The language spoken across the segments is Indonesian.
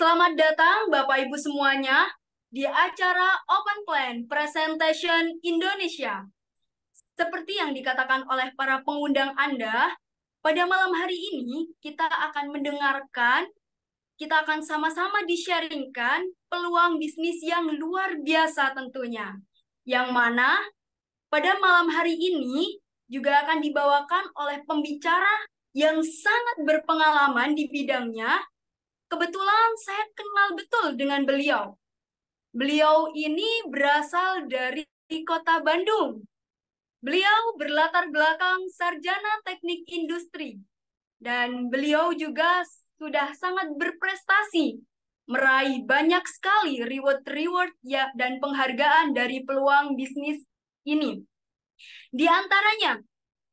Selamat datang Bapak Ibu semuanya di acara Open Plan Presentation Indonesia. Seperti yang dikatakan oleh para pengundang Anda, pada malam hari ini kita akan mendengarkan, kita akan sama-sama di-sharingkan peluang bisnis yang luar biasa tentunya. Yang mana pada malam hari ini juga akan dibawakan oleh pembicara yang sangat berpengalaman di bidangnya. Kebetulan saya kenal betul dengan beliau. Beliau ini berasal dari kota Bandung. Beliau berlatar belakang sarjana teknik industri. Dan beliau juga sudah sangat berprestasi, meraih banyak sekali reward-reward ya, dan penghargaan dari peluang bisnis ini. Di antaranya,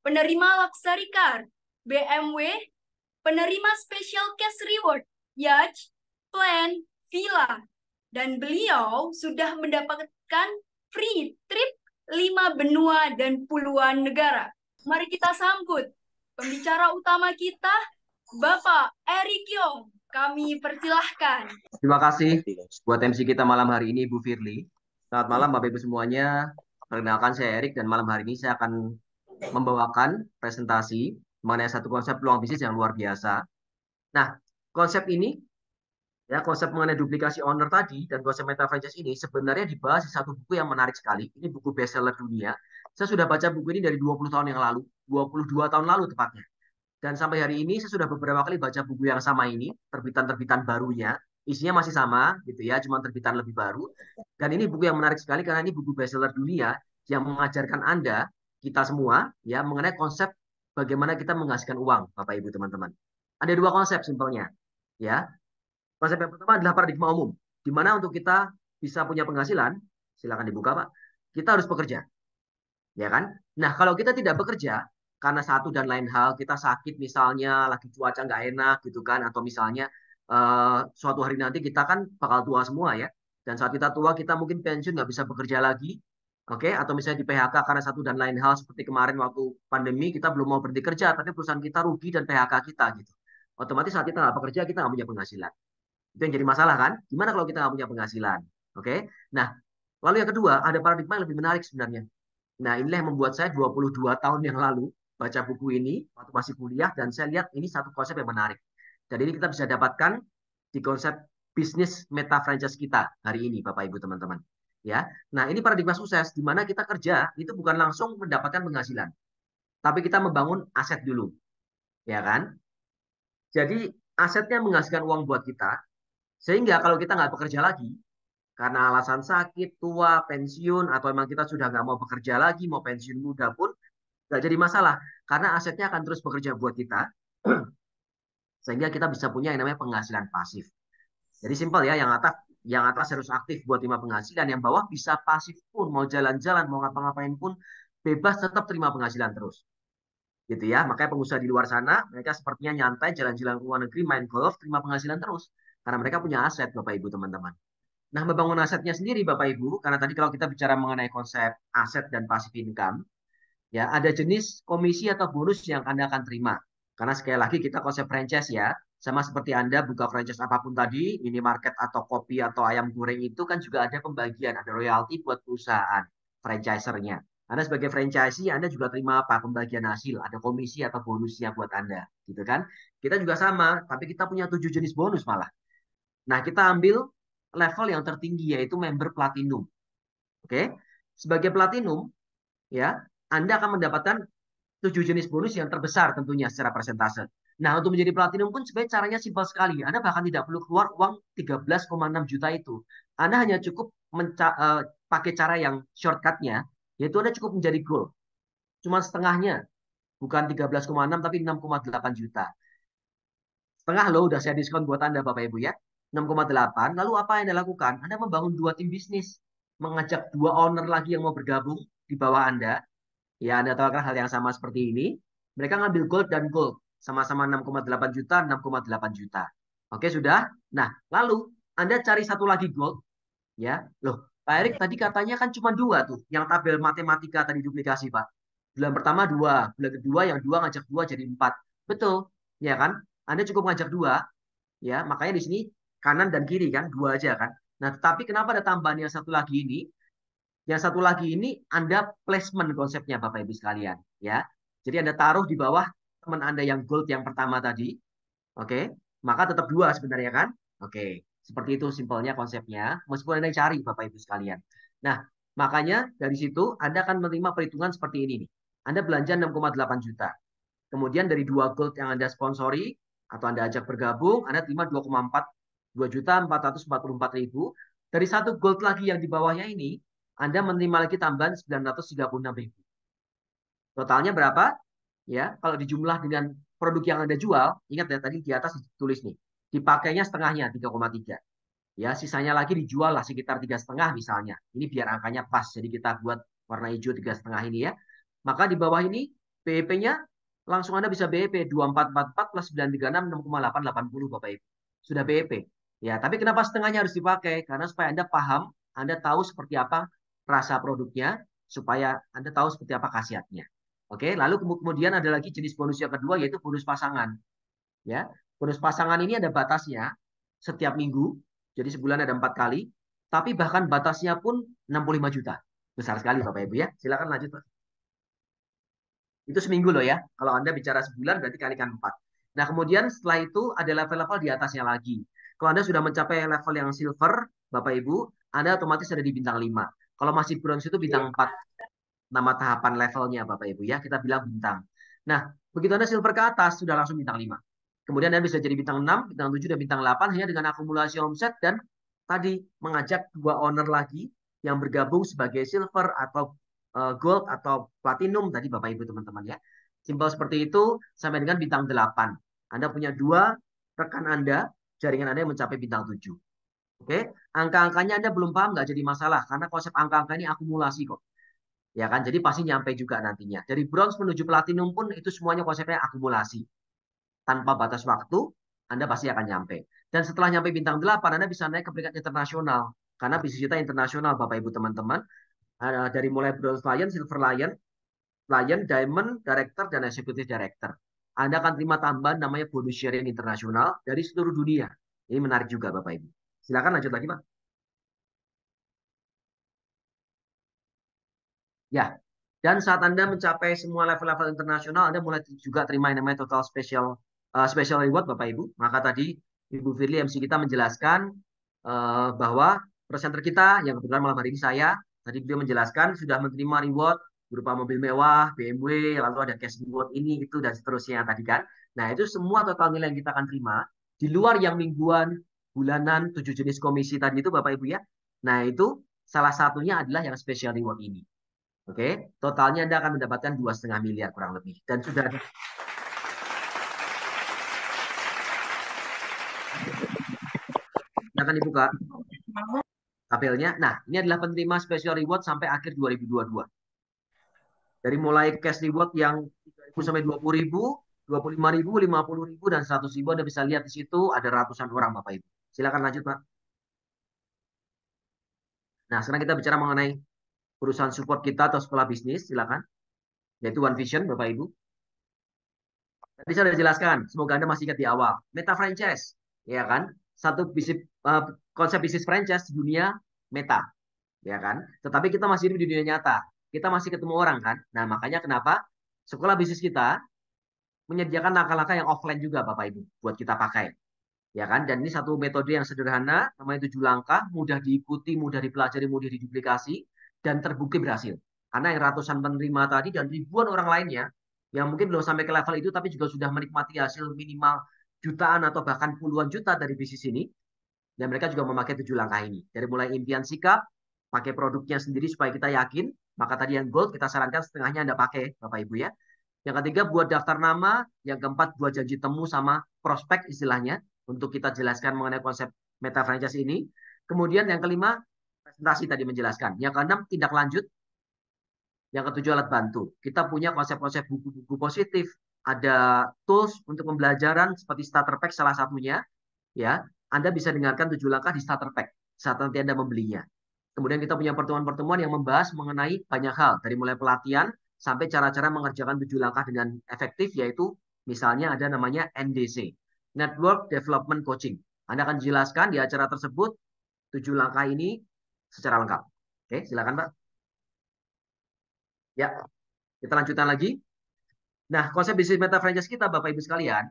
penerima Luxury Car, BMW, penerima Special Cash Reward, Yacht, Plan, Villa, dan beliau sudah mendapatkan free trip 5 benua dan puluhan negara. Mari kita sambut pembicara utama kita, Bapak Erick Yong. Kami persilahkan. Terima kasih buat MC kita malam hari ini, Bu Firly. Selamat malam, Bapak Ibu semuanya. Perkenalkan, saya Erik, dan malam hari ini saya akan membawakan presentasi mengenai satu konsep peluang bisnis yang luar biasa. Nah, konsep ini, ya konsep mengenai duplikasi owner tadi dan konsep meta franchise ini sebenarnya dibahas di satu buku yang menarik sekali. Ini buku bestseller dunia. Saya sudah baca buku ini dari 20 tahun yang lalu, 22 tahun lalu tepatnya. Dan sampai hari ini saya sudah beberapa kali baca buku yang sama ini, terbitan-terbitan barunya. Isinya masih sama gitu ya, cuma terbitan lebih baru. Dan ini buku yang menarik sekali karena ini buku bestseller dunia yang mengajarkan Anda, kita semua ya, mengenai konsep bagaimana kita menghasilkan uang, Bapak Ibu teman-teman. Ada dua konsep simpelnya, ya. Konsep yang pertama adalah paradigma umum, di mana untuk kita bisa punya penghasilan, silakan dibuka, Pak. Kita harus bekerja, ya kan? Nah, kalau kita tidak bekerja, karena satu dan lain hal, kita sakit misalnya, lagi cuaca nggak enak gitu kan, atau misalnya suatu hari nanti kita kan bakal tua semua ya, dan saat kita tua kita mungkin pensiun nggak bisa bekerja lagi, oke? Atau misalnya di PHK karena satu dan lain hal seperti kemarin waktu pandemi kita belum mau berhenti kerja, tapi perusahaan kita rugi dan PHK kita gitu. Otomatis saat kita nggak bekerja kita nggak punya penghasilan. Itu yang jadi masalah kan? Gimana kalau kita nggak punya penghasilan? Oke? Nah, lalu yang kedua ada paradigma yang lebih menarik sebenarnya. Nah, inilah yang membuat saya 22 tahun yang lalu baca buku ini waktu masih kuliah dan saya lihat ini satu konsep yang menarik. Dan ini kita bisa dapatkan di konsep bisnis meta franchise kita hari ini, Bapak Ibu teman-teman. Ya. Nah, ini paradigma sukses di mana kita kerja itu bukan langsung mendapatkan penghasilan, tapi kita membangun aset dulu, ya kan? Jadi asetnya menghasilkan uang buat kita, sehingga kalau kita nggak bekerja lagi, karena alasan sakit, tua, pensiun, atau emang kita sudah nggak mau bekerja lagi, mau pensiun muda pun, nggak jadi masalah. Karena asetnya akan terus bekerja buat kita, sehingga kita bisa punya yang namanya penghasilan pasif. Jadi simpel ya, yang atas harus aktif buat terima penghasilan, yang bawah bisa pasif pun, mau jalan-jalan, mau ngapa-ngapain pun, bebas tetap terima penghasilan terus. Gitu ya, makanya pengusaha di luar sana, mereka sepertinya nyantai, jalan-jalan ke luar negeri, main golf, terima penghasilan terus. Karena mereka punya aset, Bapak Ibu teman-teman. Nah, membangun asetnya sendiri, Bapak Ibu, karena tadi kalau kita bicara mengenai konsep aset dan passive income, ya ada jenis komisi atau bonus yang Anda akan terima. Karena sekali lagi kita konsep franchise ya, sama seperti Anda buka franchise apapun tadi, minimarket atau kopi atau ayam goreng itu kan juga ada pembagian, ada royalti buat perusahaan franchisernya. Anda sebagai franchisee, Anda juga terima apa? Pembagian hasil, ada komisi atau bonusnya buat Anda, gitu kan? Kita juga sama, tapi kita punya 7 jenis bonus malah. Nah, kita ambil level yang tertinggi yaitu member platinum. Oke, sebagai platinum ya, Anda akan mendapatkan 7 jenis bonus yang terbesar tentunya secara persentase. Nah, untuk menjadi platinum pun sebenarnya caranya simpel sekali. Anda bahkan tidak perlu keluar uang 13,6 juta itu. Anda hanya cukup pakai cara yang shortcutnya, yaitu Anda cukup menjadi gold. Cuma setengahnya, bukan 13,6 tapi 6,8 juta. Setengah loh udah saya diskon buat Anda Bapak Ibu ya. 6,8. Lalu apa yang Anda lakukan? Anda membangun dua tim bisnis. Mengajak dua owner lagi yang mau bergabung di bawah Anda. Ya, Anda tawarkan hal yang sama seperti ini. Mereka ngambil gold dan gold. Sama-sama 6,8 juta, 6,8 juta. Oke, sudah. Nah, lalu Anda cari satu lagi gold. Ya, loh, Pak Erik tadi katanya kan cuma dua tuh. Yang tabel matematika tadi duplikasi, Pak. Bulan pertama dua. Bulan kedua yang dua ngajak dua jadi empat. Betul. Ya kan? Anda cukup ngajak dua. Ya, makanya di sini kanan dan kiri kan, dua aja kan. Nah, tetapi kenapa ada tambahan yang satu lagi ini? Yang satu lagi ini Anda placement konsepnya Bapak Ibu sekalian, ya. Jadi Anda taruh di bawah teman Anda yang gold yang pertama tadi, oke? Maka tetap dua sebenarnya kan? Oke, seperti itu simpelnya konsepnya, meskipun Anda cari Bapak Ibu sekalian. Nah, makanya dari situ Anda akan menerima perhitungan seperti ini nih. Anda belanja 6,8 juta. Kemudian dari dua gold yang Anda sponsori atau Anda ajak bergabung, Anda terima 2,4 2.444.000. Dari satu gold lagi yang di bawahnya ini, Anda menerima lagi tambahan 936.000. Totalnya berapa? Ya, kalau dijumlah dengan produk yang Anda jual, ingat ya tadi di atas ditulis nih, dipakainya setengahnya 3,3. Ya, sisanya lagi dijual lah sekitar 3,5 misalnya. Ini biar angkanya pas. Jadi kita buat warna hijau 3,5 ini ya. Maka di bawah ini BEP-nya langsung Anda bisa BEP 2444 plus 936 6,880 Bapak Ibu. Sudah BEP. Ya, tapi kenapa setengahnya harus dipakai? Karena supaya Anda paham, Anda tahu seperti apa rasa produknya, supaya Anda tahu seperti apa khasiatnya. Oke, lalu kemudian ada lagi jenis bonus yang kedua yaitu bonus pasangan. Ya, bonus pasangan ini ada batasnya setiap minggu. Jadi sebulan ada 4 kali. Tapi bahkan batasnya pun 65 juta. Besar sekali Bapak Ibu ya. Silakan lanjut Pak. Itu seminggu loh ya. Kalau Anda bicara sebulan berarti kalikan 4. Nah kemudian setelah itu ada level-level di atasnya lagi. Kalau Anda sudah mencapai level yang silver, Bapak Ibu, Anda otomatis ada di bintang 5. Kalau masih bronze itu bintang 4. Nama tahapan levelnya Bapak Ibu ya. Kita bilang bintang. Nah, begitu Anda silver ke atas, sudah langsung bintang 5. Kemudian Anda bisa jadi bintang 6, bintang 7, dan bintang 8 hanya dengan akumulasi omset dan tadi mengajak dua owner lagi yang bergabung sebagai silver atau gold atau platinum tadi Bapak Ibu teman-teman ya. Simpel seperti itu sampai dengan bintang 8. Anda punya dua rekan Anda, jaringan Anda yang mencapai bintang 7. Oke, angka-angkanya Anda belum paham nggak jadi masalah karena konsep angka-angka ini akumulasi kok. Ya kan, jadi pasti nyampe juga nantinya. Dari bronze menuju platinum pun itu semuanya konsepnya akumulasi. Tanpa batas waktu, Anda pasti akan nyampe. Dan setelah nyampe bintang 8, Anda bisa naik ke peringkat internasional. Karena bisnis kita internasional, Bapak Ibu teman-teman. Dari mulai bronze lion, silver lion, lion, diamond, director, dan executive director. Anda akan terima tambahan namanya bonus sharing internasional dari seluruh dunia. Ini menarik juga, Bapak Ibu. Silakan lanjut lagi, Pak. Ya, dan saat Anda mencapai semua level-level internasional, Anda mulai juga terima yang namanya total special reward, Bapak Ibu. Maka tadi Ibu Firly MC kita menjelaskan bahwa presenter kita yang kebetulan malam hari ini saya, tadi beliau menjelaskan sudah menerima reward berupa mobil mewah, BMW, lalu ada cash reward ini, itu, dan seterusnya tadi kan. Nah, itu semua total nilai yang kita akan terima, di luar yang mingguan, bulanan, 7 jenis komisi tadi itu Bapak Ibu ya. Nah, itu salah satunya adalah yang special reward ini. Oke, totalnya Anda akan mendapatkan 2,5 miliar kurang lebih. Dan sudah ada. Silakan dibuka tabelnya. Nah, ini adalah penerima special reward sampai akhir 2022. Dari mulai cash reward yang 3.000 sampai 20.000, 25.000, 50.000, dan 100.000. Anda bisa lihat di situ ada ratusan orang Bapak Ibu. Silakan lanjut Pak. Nah, sekarang kita bicara mengenai perusahaan support kita atau sekolah bisnis. Silakan. Yaitu One Vision Bapak Ibu. Tadi saya sudah jelaskan, semoga Anda masih ingat di awal. Meta franchise, ya kan? Satu bisnis konsep bisnis franchise di dunia meta, ya kan? Tetapi kita masih hidup di dunia nyata. Kita masih ketemu orang kan? Nah, makanya kenapa sekolah bisnis kita menyediakan langkah-langkah yang offline juga Bapak Ibu buat kita pakai. Ya kan? Dan ini satu metode yang sederhana, namanya 7 langkah, mudah diikuti, mudah dipelajari, mudah diduplikasi, dan terbukti berhasil. Karena yang ratusan penerima tadi dan ribuan orang lainnya, yang mungkin belum sampai ke level itu, tapi juga sudah menikmati hasil minimal jutaan atau bahkan puluhan juta dari bisnis ini, dan mereka juga memakai 7 langkah ini. Dari mulai impian sikap, pakai produknya sendiri supaya kita yakin, maka tadi yang gold kita sarankan setengahnya Anda pakai, Bapak Ibu ya. Yang ketiga, buat daftar nama. Yang keempat, buat janji temu sama prospek istilahnya. Untuk kita jelaskan mengenai konsep meta franchise ini. Kemudian yang kelima, presentasi tadi menjelaskan. Yang keenam, tindak lanjut. Yang ketujuh, alat bantu. Kita punya konsep-konsep buku-buku positif. Ada tools untuk pembelajaran seperti starter pack salah satunya. Ya, Anda bisa dengarkan 7 langkah di starter pack saat nanti Anda membelinya. Kemudian kita punya pertemuan-pertemuan yang membahas mengenai banyak hal. Dari mulai pelatihan, sampai cara-cara mengerjakan 7 langkah dengan efektif, yaitu misalnya ada namanya NDC, Network Development Coaching. Anda akan dijelaskan di acara tersebut 7 langkah ini secara lengkap. Oke, silakan Pak. Ya, kita lanjutkan lagi. Nah, konsep bisnis meta franchise kita, Bapak Ibu sekalian,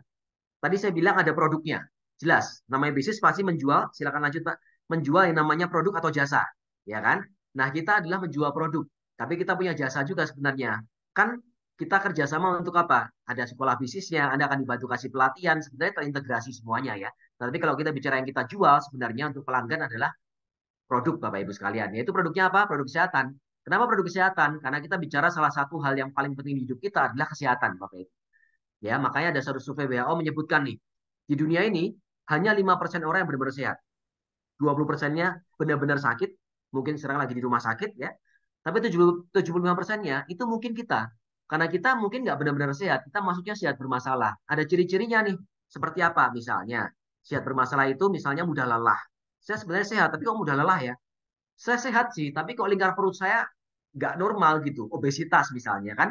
tadi saya bilang ada produknya. Jelas, namanya bisnis pasti menjual, silakan lanjut Pak, menjual yang namanya produk atau jasa. Ya kan? Nah, kita adalah menjual produk. Tapi kita punya jasa juga sebenarnya. Kan kita kerjasama untuk apa? Ada sekolah bisnisnya, Anda akan dibantu kasih pelatihan, sebenarnya terintegrasi semuanya ya. Tapi kalau kita bicara yang kita jual, sebenarnya untuk pelanggan adalah produk Bapak Ibu sekalian. Yaitu produknya apa? Produk kesehatan. Kenapa produk kesehatan? Karena kita bicara salah satu hal yang paling penting di hidup kita adalah kesehatan Bapak Ibu. Ya, makanya ada satu survei WHO menyebutkan nih, di dunia ini hanya 5% orang yang benar-benar sehat. 20%-nya benar-benar sakit, mungkin sekarang lagi di rumah sakit ya. Tapi 75%-nya itu mungkin kita. Karena kita mungkin nggak benar-benar sehat, kita masuknya sehat bermasalah. Ada ciri-cirinya nih, seperti apa misalnya. Sehat bermasalah itu misalnya mudah lelah. Saya sebenarnya sehat, tapi kok mudah lelah ya? Saya sehat sih, tapi kok lingkar perut saya nggak normal gitu. Obesitas misalnya kan.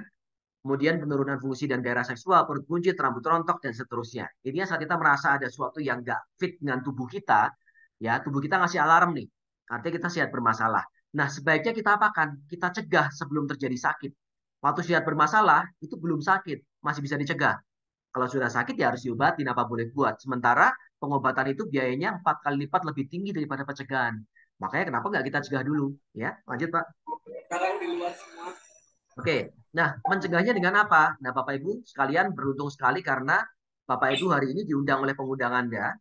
Kemudian penurunan fungsi dan gairah seksual, perut buncit, rambut rontok, dan seterusnya. Intinya saat kita merasa ada sesuatu yang nggak fit dengan tubuh kita, ya tubuh kita ngasih alarm nih. Artinya kita sehat bermasalah. Nah, sebaiknya kita apakan? Kita cegah sebelum terjadi sakit. Waktu sehat bermasalah, itu belum sakit, masih bisa dicegah. Kalau sudah sakit, ya harus diobatin, apa boleh buat. Sementara pengobatan itu biayanya 4 kali lipat lebih tinggi daripada pencegahan. Makanya kenapa nggak kita cegah dulu? Ya, lanjut Pak. Oke, nah mencegahnya dengan apa? Nah Bapak Ibu sekalian beruntung sekali karena Bapak Ibu hari ini diundang oleh pengundang Anda.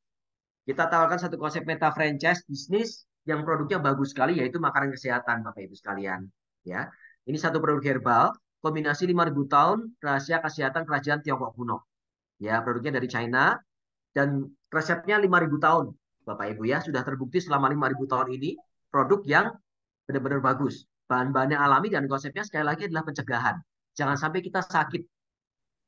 Kita tawarkan satu konsep meta franchise bisnis yang produknya bagus sekali yaitu makanan kesehatan Bapak Ibu sekalian. Ya, ini satu produk herbal kombinasi 5.000 tahun rahasia kesehatan kerajaan Tiongkok kuno. Ya, produknya dari China dan resepnya 5.000 tahun Bapak Ibu ya sudah terbukti selama 5.000 tahun ini produk yang benar-benar bagus. Bahan-bahannya alami dan konsepnya sekali lagi adalah pencegahan. Jangan sampai kita sakit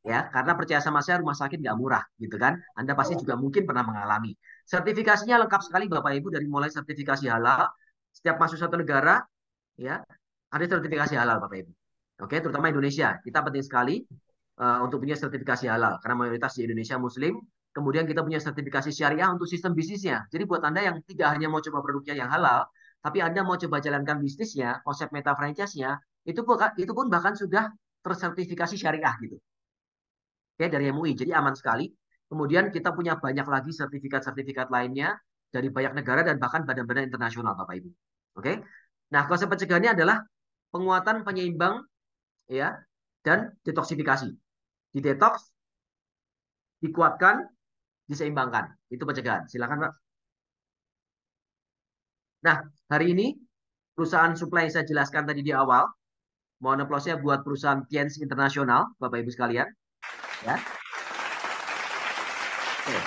ya, karena percaya sama saya rumah sakit nggak murah gitu kan. Anda pasti juga mungkin pernah mengalami. Sertifikasinya lengkap sekali Bapak Ibu dari mulai sertifikasi halal, setiap masuk satu negara ya ada sertifikasi halal Bapak Ibu. Oke, terutama Indonesia. Kita penting sekali untuk punya sertifikasi halal karena mayoritas di Indonesia Muslim. Kemudian kita punya sertifikasi syariah untuk sistem bisnisnya. Jadi buat Anda yang tidak hanya mau coba produknya yang halal, tapi Anda mau coba jalankan bisnisnya, konsep meta franchise-nya, itu pun bahkan sudah tersertifikasi syariah gitu. Oke, dari MUI. Jadi aman sekali. Kemudian kita punya banyak lagi sertifikat-sertifikat lainnya dari banyak negara dan bahkan badan-badan internasional, Bapak Ibu. Oke. Nah, konsep pencegahannya adalah penguatan penyeimbang ya dan detoksifikasi. Di detox, dikuatkan, diseimbangkan. Itu pencegahan. Silakan, Pak. Nah, hari ini perusahaan supply yang saya jelaskan tadi di awal, mohon aplausnya buat perusahaan Tiens Internasional, Bapak Ibu sekalian. Ya. Oke.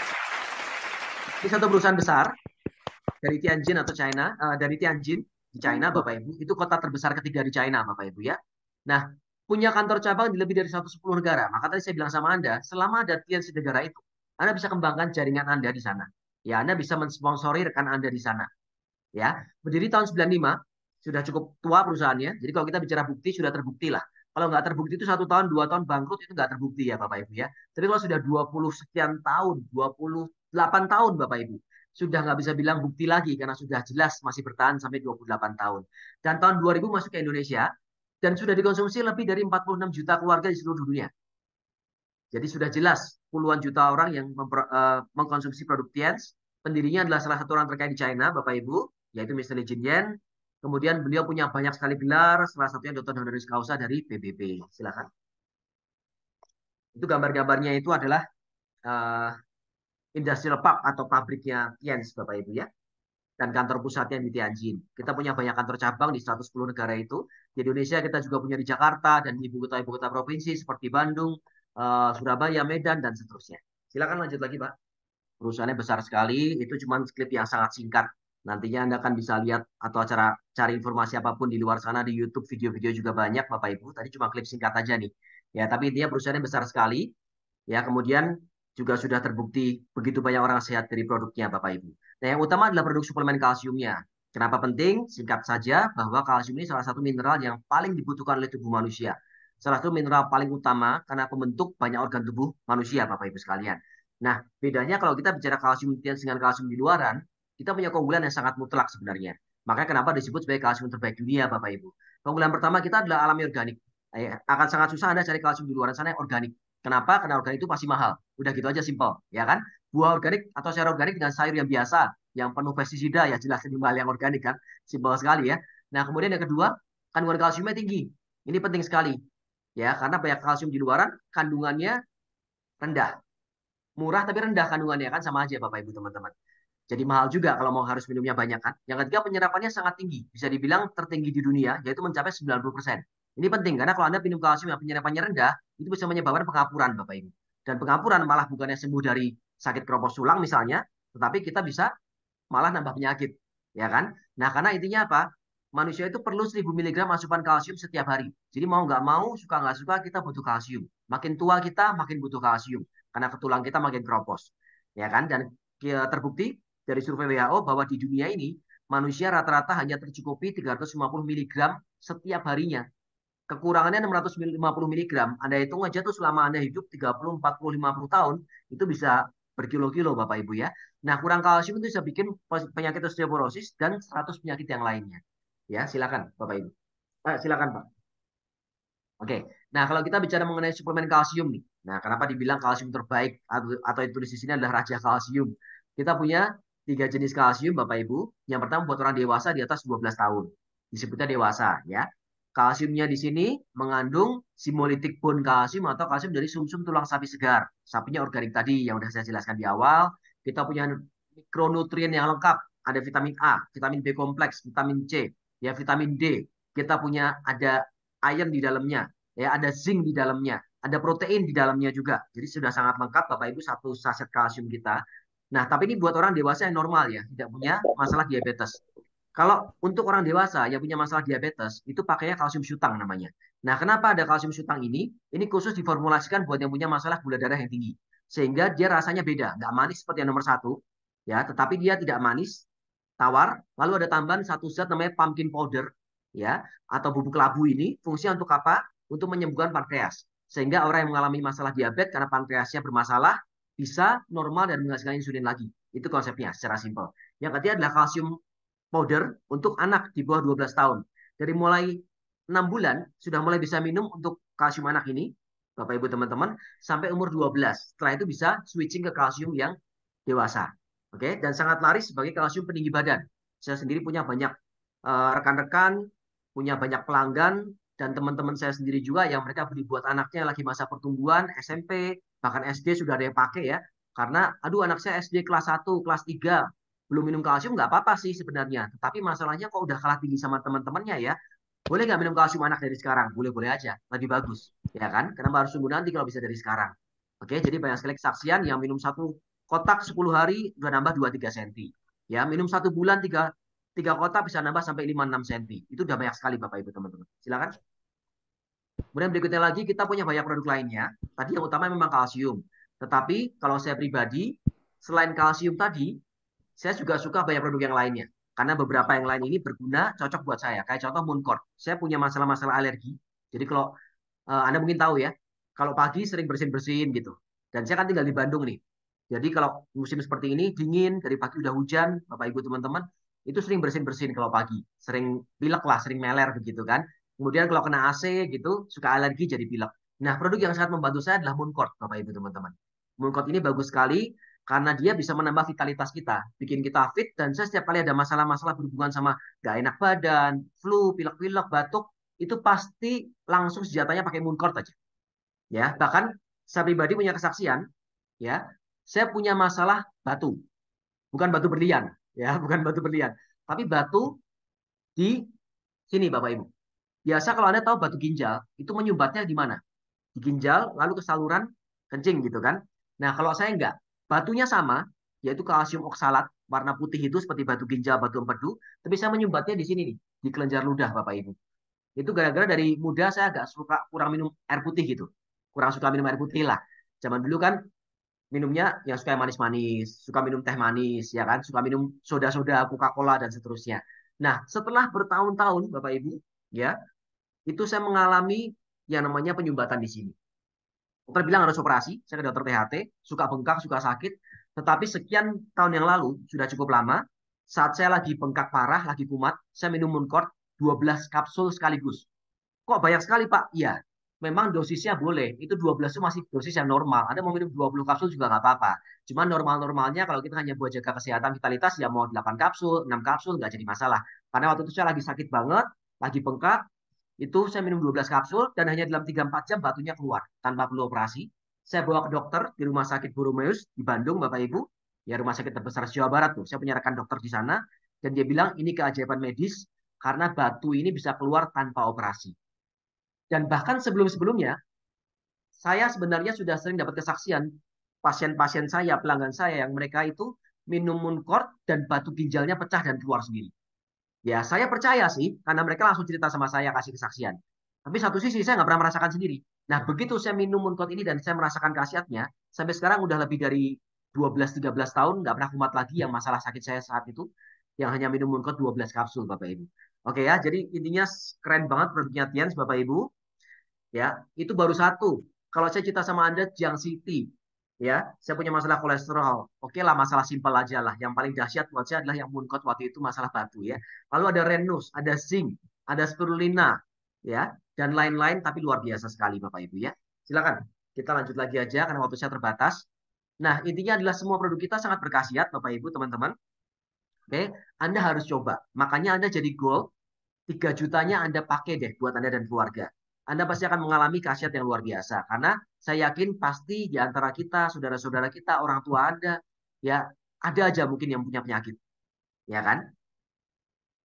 Ini satu perusahaan besar dari Tianjin atau China, dari Tianjin di China, Bapak Ibu. Itu kota terbesar ketiga di China, Bapak Ibu ya. Nah, punya kantor cabang di lebih dari 110 negara. Maka tadi saya bilang sama Anda, selama ada Tiens di negara itu, Anda bisa kembangkan jaringan Anda di sana. Ya, Anda bisa mensponsori rekan Anda di sana. Ya, berdiri tahun 95, sudah cukup tua perusahaannya. Jadi kalau kita bicara bukti, sudah terbukti lah. Kalau nggak terbukti itu 1 tahun, 2 tahun bangkrut itu nggak terbukti ya Bapak Ibu ya. Tapi kalau sudah 20 sekian tahun, 28 tahun Bapak Ibu, sudah nggak bisa bilang bukti lagi karena sudah jelas masih bertahan sampai 28 tahun. Dan tahun 2000 masuk ke Indonesia dan sudah dikonsumsi lebih dari 46 juta keluarga di seluruh dunia. Jadi sudah jelas puluhan juta orang yang mengkonsumsi produk Tiens. Pendirinya adalah salah satu orang terkaya di China, Bapak Ibu, yaitu Mr. Li Jinyan. Kemudian beliau punya banyak sekali gelar, salah satunya Dr. Honoris Causa dari PBB. Silakan. Itu gambar-gambarnya itu adalah uh, industrial park atau pabriknya Tiens, Bapak Ibu ya. Dan kantor pusatnya di Tianjin. Kita punya banyak kantor cabang di 110 negara itu. Di Indonesia kita juga punya di Jakarta dan ibu kota provinsi seperti Bandung, Surabaya, Medan, dan seterusnya. Silakan lanjut lagi, Pak. Perusahaannya besar sekali, itu cuma skrip yang sangat singkat. Nantinya Anda akan bisa lihat atau acara cari informasi apapun di luar sana di YouTube, video-video juga banyak, Bapak Ibu. Tadi cuma klip singkat aja nih. Ya, tapi intinya perusahaannya besar sekali. Ya, kemudian juga sudah terbukti begitu banyak orang sehat dari produknya, Bapak Ibu. Nah, yang utama adalah produk suplemen kalsiumnya. Kenapa penting? Singkat saja bahwa kalsium ini salah satu mineral yang paling dibutuhkan oleh tubuh manusia. Salah satu mineral paling utama karena pembentuk banyak organ tubuh manusia, Bapak Ibu sekalian. Nah, bedanya kalau kita bicara kalsium dengan kalsium di luaran, kita punya keunggulan yang sangat mutlak sebenarnya. Makanya kenapa disebut sebagai kalsium terbaik dunia, Bapak Ibu. Keunggulan pertama kita adalah alami organik. Akan sangat susah Anda cari kalsium di luaran sana yang organik. Kenapa? Karena organik itu pasti mahal. Udah gitu aja simpel, ya kan? Buah organik atau sayur organik dengan sayur yang biasa, yang penuh pestisida, ya jelas lebih mahal yang organik kan. Simpel sekali ya. Nah, kemudian yang kedua, kandungan kalsiumnya tinggi. Ini penting sekali. Ya, karena banyak kalsium di luaran, kandungannya rendah. Murah tapi rendah kandungannya kan sama aja Bapak Ibu teman-teman. Jadi mahal juga kalau mau harus minumnya banyak kan. Yang ketiga penyerapannya sangat tinggi. Bisa dibilang tertinggi di dunia yaitu mencapai 90%. Ini penting karena kalau Anda minum kalsium yang penyerapannya rendah itu bisa menyebabkan pengapuran Bapak Ibu. Dan pengapuran malah bukannya sembuh dari sakit keropos tulang misalnya, tetapi kita bisa malah nambah penyakit, ya kan? Nah, karena intinya apa? Manusia itu perlu 1000 mg asupan kalsium setiap hari. Jadi mau nggak mau, suka nggak suka, kita butuh kalsium. Makin tua kita, makin butuh kalsium. Karena tulang kita makin keropos. Ya kan? Dan terbukti dari survei WHO bahwa di dunia ini, manusia rata-rata hanya tercukupi 350 mg setiap harinya. Kekurangannya 650 mg. Anda hitung aja tuh selama Anda hidup 30, 40, 50 tahun, itu bisa berkilo-kilo Bapak Ibu ya. Nah, kurang kalsium itu bisa bikin penyakit osteoporosis dan 100 penyakit yang lainnya. Ya, silakan Bapak Ibu. Silakan Pak. Oke. Nah, kalau kita bicara mengenai suplemen kalsium nih. Nah, kenapa dibilang kalsium terbaik atau itu di sini adalah raja kalsium? Kita punya 3 jenis kalsium Bapak Ibu. Yang pertama buat orang dewasa di atas 12 tahun. Disebutnya dewasa ya. Kalsiumnya di sini mengandung simolytic bone kalsium atau kalsium dari sumsum tulang sapi segar. Sapinya organik tadi yang sudah saya jelaskan di awal. Kita punya mikronutrien yang lengkap. Ada vitamin A, vitamin B kompleks, vitamin C, ya vitamin D. Kita punya ada iron di dalamnya, ya ada zinc di dalamnya, ada protein di dalamnya juga. Jadi sudah sangat lengkap Bapak Ibu satu saset kalsium kita. Nah, tapi ini buat orang dewasa yang normal ya, tidak punya masalah diabetes. Kalau untuk orang dewasa yang punya masalah diabetes, itu pakainya kalsium syutang namanya. Nah, kenapa ada kalsium syutang ini? Ini khusus diformulasikan buat yang punya masalah gula darah yang tinggi. Sehingga dia rasanya beda, nggak manis seperti yang nomor satu, ya, tetapi dia tidak manis, tawar. Lalu ada tambahan satu zat namanya pumpkin powder, ya, atau bubuk labu ini fungsinya untuk apa? Untuk menyembuhkan pankreas. Sehingga orang yang mengalami masalah diabetes karena pankreasnya bermasalah bisa normal dan menghasilkan insulin lagi. Itu konsepnya secara simpel. Yang ketiga adalah kalsium powder untuk anak di bawah 12 tahun. Dari mulai 6 bulan sudah mulai bisa minum untuk kalsium anak ini, Bapak Ibu teman-teman, sampai umur 12. Setelah itu bisa switching ke kalsium yang dewasa. Oke, dan sangat laris sebagai kalsium peninggi badan. Saya sendiri punya banyak rekan-rekan, punya banyak pelanggan, dan teman-teman saya sendiri juga yang mereka beli buat anaknya lagi masa pertumbuhan, SMP, bahkan SD sudah ada yang pakai ya. Karena, aduh anak saya SD kelas 1, kelas 3, belum minum kalsium nggak apa-apa sih sebenarnya. Tetapi masalahnya kok udah kalah tinggi sama teman-temannya ya. Boleh nggak minum kalsium anak dari sekarang? Boleh-boleh aja. Lebih bagus. Ya kan? Kenapa harus tunggu nanti kalau bisa dari sekarang? Oke, jadi banyak sekali kesaksian yang minum satu kotak 10 hari udah nambah 2-3 cm. Ya, minum 1 bulan 3 kotak bisa nambah sampai 5-6 cm. Itu udah banyak sekali Bapak Ibu teman-teman. Silakan. Kemudian berikutnya lagi kita punya banyak produk lainnya. Tadi yang utama memang kalsium. Tetapi kalau saya pribadi, selain kalsium tadi, saya juga suka banyak produk yang lainnya. Karena beberapa yang lain ini berguna, cocok buat saya. Kayak contoh Mooncord. Saya punya masalah-masalah alergi. Jadi kalau Anda mungkin tahu ya, kalau pagi sering bersin-bersin gitu. Dan saya kan tinggal di Bandung nih. Jadi kalau musim seperti ini, dingin, dari pagi udah hujan, Bapak Ibu teman-teman, itu sering bersin-bersin kalau pagi. Sering pilek lah, sering meler begitu kan. Kemudian kalau kena AC gitu, suka alergi jadi pilek. Nah, produk yang sangat membantu saya adalah Mooncord, Bapak Ibu teman-teman. Mooncord ini bagus sekali karena dia bisa menambah vitalitas kita, bikin kita fit, dan saya setiap kali ada masalah-masalah berhubungan sama gak enak badan, flu, pilek-pilek, batuk, itu pasti langsung senjatanya pakai Mooncord aja. Ya, bahkan saya pribadi punya kesaksian, ya, saya punya masalah batu, bukan batu berlian, ya, bukan batu berlian, tapi batu di sini, Bapak Ibu. Biasa kalau Anda tahu batu ginjal, itu menyumbatnya di mana? Di ginjal, lalu ke saluran kencing gitu kan. Nah, kalau saya enggak, batunya sama, yaitu kalsium oksalat, warna putih itu seperti batu ginjal, batu empedu, tapi saya menyumbatnya di sini nih, di kelenjar ludah, Bapak Ibu. Itu gara-gara dari muda saya agak suka kurang minum air putih gitu. Kurang suka minum air putih lah. Zaman dulu kan minumnya yang suka yang manis-manis, suka minum teh manis, ya kan, suka minum soda-soda, Coca-Cola dan seterusnya. Nah, setelah bertahun-tahun, Bapak Ibu, ya, itu saya mengalami yang namanya penyumbatan di sini. Dokter bilang harus operasi, saya ke dokter THT, suka bengkak, suka sakit. Tetapi sekian tahun yang lalu, sudah cukup lama, saat saya lagi bengkak parah, lagi kumat, saya minum Muncort 12 kapsul sekaligus. Kok banyak sekali, Pak? Iya, memang dosisnya boleh. Itu 12 itu masih dosis yang normal. Anda mau minum 20 kapsul juga nggak apa-apa. Cuma normal-normalnya kalau kita hanya buat jaga kesehatan vitalitas, ya mau 8 kapsul, 6 kapsul, nggak jadi masalah. Karena waktu itu saya lagi sakit banget, lagi bengkak, itu saya minum 12 kapsul, dan hanya dalam 3-4 jam batunya keluar, tanpa perlu operasi. Saya bawa ke dokter di Rumah Sakit Boromeus di Bandung, Bapak Ibu. Ya, rumah sakit terbesar Jawa Barat tuh. Saya punya rekan dokter di sana, dan dia bilang ini keajaiban medis, karena batu ini bisa keluar tanpa operasi. Dan bahkan sebelum-sebelumnya, saya sebenarnya sudah sering dapat kesaksian pasien-pasien saya, pelanggan saya yang mereka itu minum Muncort dan batu ginjalnya pecah dan keluar sendiri. Ya, saya percaya sih, karena mereka langsung cerita sama saya, kasih kesaksian. Tapi satu sisi, saya nggak pernah merasakan sendiri. Nah, begitu saya minum Muncort ini dan saya merasakan khasiatnya, sampai sekarang udah lebih dari 12-13 tahun, nggak pernah kumat lagi yang masalah sakit saya saat itu, yang hanya minum Muncort 12 kapsul, Bapak Ibu. Oke ya, jadi intinya keren banget produknya Tians, Bapak Ibu. Ya, itu baru satu. Kalau saya cerita sama Anda Jiang City, ya, saya punya masalah kolesterol. Oke lah, masalah simpel aja lah. Yang paling dahsyat buat saya adalah yang Muncort waktu itu masalah batu ya. Lalu ada Renus, ada zinc, ada spirulina, ya, dan lain-lain tapi luar biasa sekali Bapak Ibu ya. Silakan kita lanjut lagi aja karena waktu saya terbatas. Nah, intinya adalah semua produk kita sangat berkhasiat Bapak Ibu teman-teman. Oke, Anda harus coba. Makanya Anda jadi gold 3 jutanya Anda pakai deh buat Anda dan keluarga. Anda pasti akan mengalami khasiat yang luar biasa. Karena saya yakin pasti di antara kita, saudara-saudara kita, orang tua Anda, ya ada aja mungkin yang punya penyakit. Ya kan?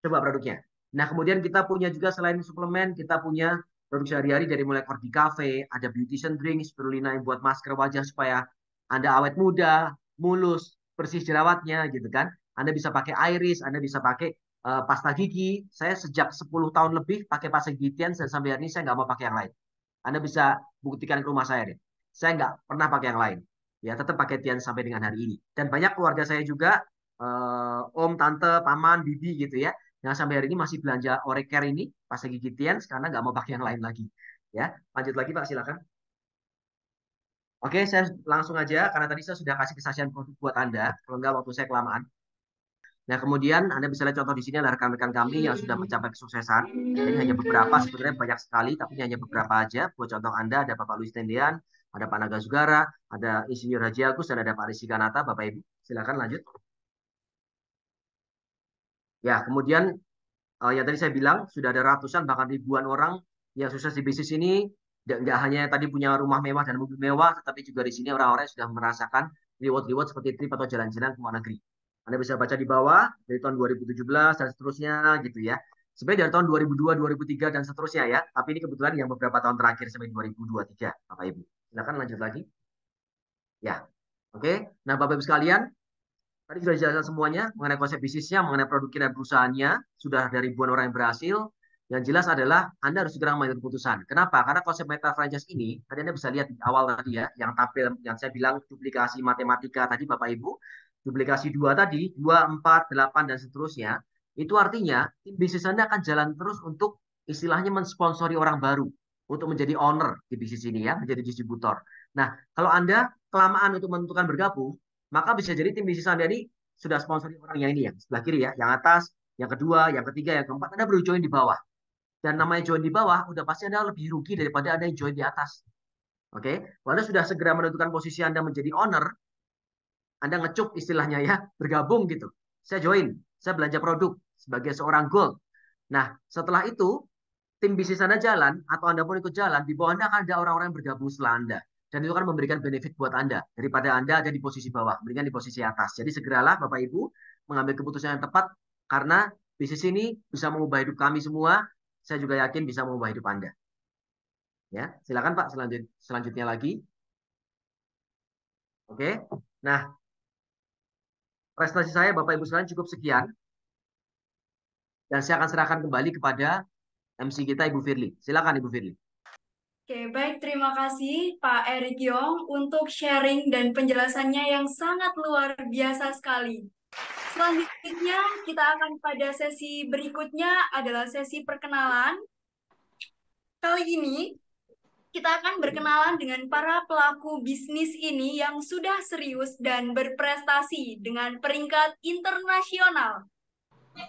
Coba produknya. Nah, kemudian kita punya juga selain suplemen, kita punya produk sehari-hari dari mulai Cordi Cafe, ada Beautician Drink, spirulina yang buat masker wajah supaya Anda awet muda, mulus, bersih jerawatnya gitu kan. Anda bisa pakai iris, Anda bisa pakai pasta gigi. Saya sejak 10 tahun lebih pakai pasta gigi Tians dan sampai hari ini saya nggak mau pakai yang lain. Anda bisa buktikan ke rumah saya deh. Saya nggak pernah pakai yang lain. Ya, tetap pakai Tians sampai dengan hari ini. Dan banyak keluarga saya juga, om, tante, paman, bibi gitu ya, yang sampai hari ini masih belanja Orecare ini pas lagi gigitian karena nggak mau pakai yang lain lagi. Ya, lanjut lagi Pak, silakan. Oke, saya langsung aja karena tadi saya sudah kasih kesaksian produk buat Anda. Kalau nggak waktu saya kelamaan. Nah, kemudian Anda bisa lihat contoh di sini adalah rekan-rekan kami yang sudah mencapai kesuksesan. Ya, ini hanya beberapa, sebenarnya banyak sekali, tapi ini hanya beberapa aja. Buat contoh Anda, ada Bapak Luis Tendean, ada Pak Naga Sugara, ada Insinyur Haji Agus, dan ada Pak Rizky Kanata. Bapak Ibu, silakan lanjut. Ya, kemudian yang tadi saya bilang sudah ada ratusan bahkan ribuan orang yang sukses di bisnis ini. Nggak hanya tadi punya rumah mewah dan mobil mewah, tetapi juga di sini orang-orang yang sudah merasakan reward-reward seperti trip atau jalan-jalan ke luar negeri. Anda bisa baca di bawah dari tahun 2017 dan seterusnya gitu ya. Sebenarnya dari tahun 2002, 2003 dan seterusnya ya. Tapi ini kebetulan yang beberapa tahun terakhir sampai 2023, Bapak Ibu. Silakan lanjut lagi. Ya, oke. Nah, Bapak Ibu sekalian, tadi sudah dijelaskan semuanya mengenai konsep bisnisnya, mengenai produk dan perusahaannya. Sudah dari ribuan orang yang berhasil. Yang jelas adalah Anda harus segera mengambil keputusan. Kenapa? Karena konsep meta franchise ini, tadi Anda bisa lihat di awal tadi ya, yang tampil, yang saya bilang duplikasi matematika tadi Bapak Ibu, duplikasi 2 tadi, 2, 4, 8, dan seterusnya, itu artinya tim bisnis Anda akan jalan terus untuk istilahnya mensponsori orang baru, untuk menjadi owner di bisnis ini ya, menjadi distributor. Nah, kalau Anda kelamaan untuk menentukan bergabung, maka bisa jadi tim bisnis Anda ini sudah sponsori orang yang ini ya, sebelah kiri ya, yang atas, yang kedua, yang ketiga, yang keempat, Anda baru join di bawah. Dan namanya join di bawah, udah pasti Anda lebih rugi daripada Anda yang join di atas. Oke, kalau Anda sudah segera menentukan posisi Anda menjadi owner, Anda ngecup istilahnya ya, bergabung gitu. Saya join, saya belanja produk sebagai seorang gold. Nah, setelah itu, tim bisnis Anda jalan, atau Anda pun ikut jalan, di bawah Anda akan ada orang-orang yang bergabung setelah Anda. Dan itu akan memberikan benefit buat Anda, daripada Anda ada di posisi bawah, mendingan di posisi atas. Jadi segeralah Bapak Ibu mengambil keputusan yang tepat, karena bisnis ini bisa mengubah hidup kami semua, saya juga yakin bisa mengubah hidup Anda. Ya, silakan Pak, selanjutnya lagi. Oke. Nah, prestasi saya Bapak Ibu sekalian cukup sekian, dan saya akan serahkan kembali kepada MC kita Ibu Firly. Silakan Ibu Firly. Oke, baik. Terima kasih Pak Erik Yong untuk sharing dan penjelasannya yang sangat luar biasa sekali. Selanjutnya, kita akan pada sesi berikutnya adalah sesi perkenalan. Kali ini, kita akan berkenalan dengan para pelaku bisnis ini yang sudah serius dan berprestasi dengan peringkat internasional.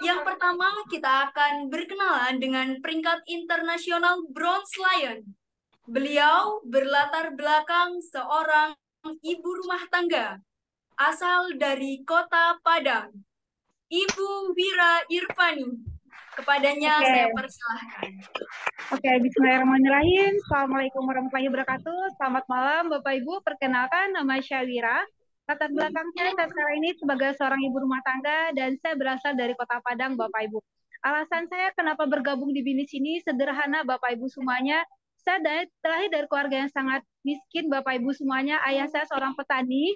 Yang pertama, kita akan berkenalan dengan peringkat internasional Bronze Lion. Beliau berlatar belakang seorang ibu rumah tangga asal dari Kota Padang, Ibu Wira Irvani. Kepadanya saya persilahkan. Oke, bismillahirrahmanirrahim. Assalamualaikum warahmatullahi wabarakatuh. Selamat malam Bapak Ibu. Perkenalkan, nama saya Wira. Latar belakang saya sekarang ini sebagai seorang ibu rumah tangga dan saya berasal dari Kota Padang, Bapak Ibu. Alasan saya kenapa bergabung di BINIS ini sederhana, Bapak Ibu semuanya. Saya terlahir dari keluarga yang sangat miskin, Bapak Ibu semuanya. Ayah saya seorang petani,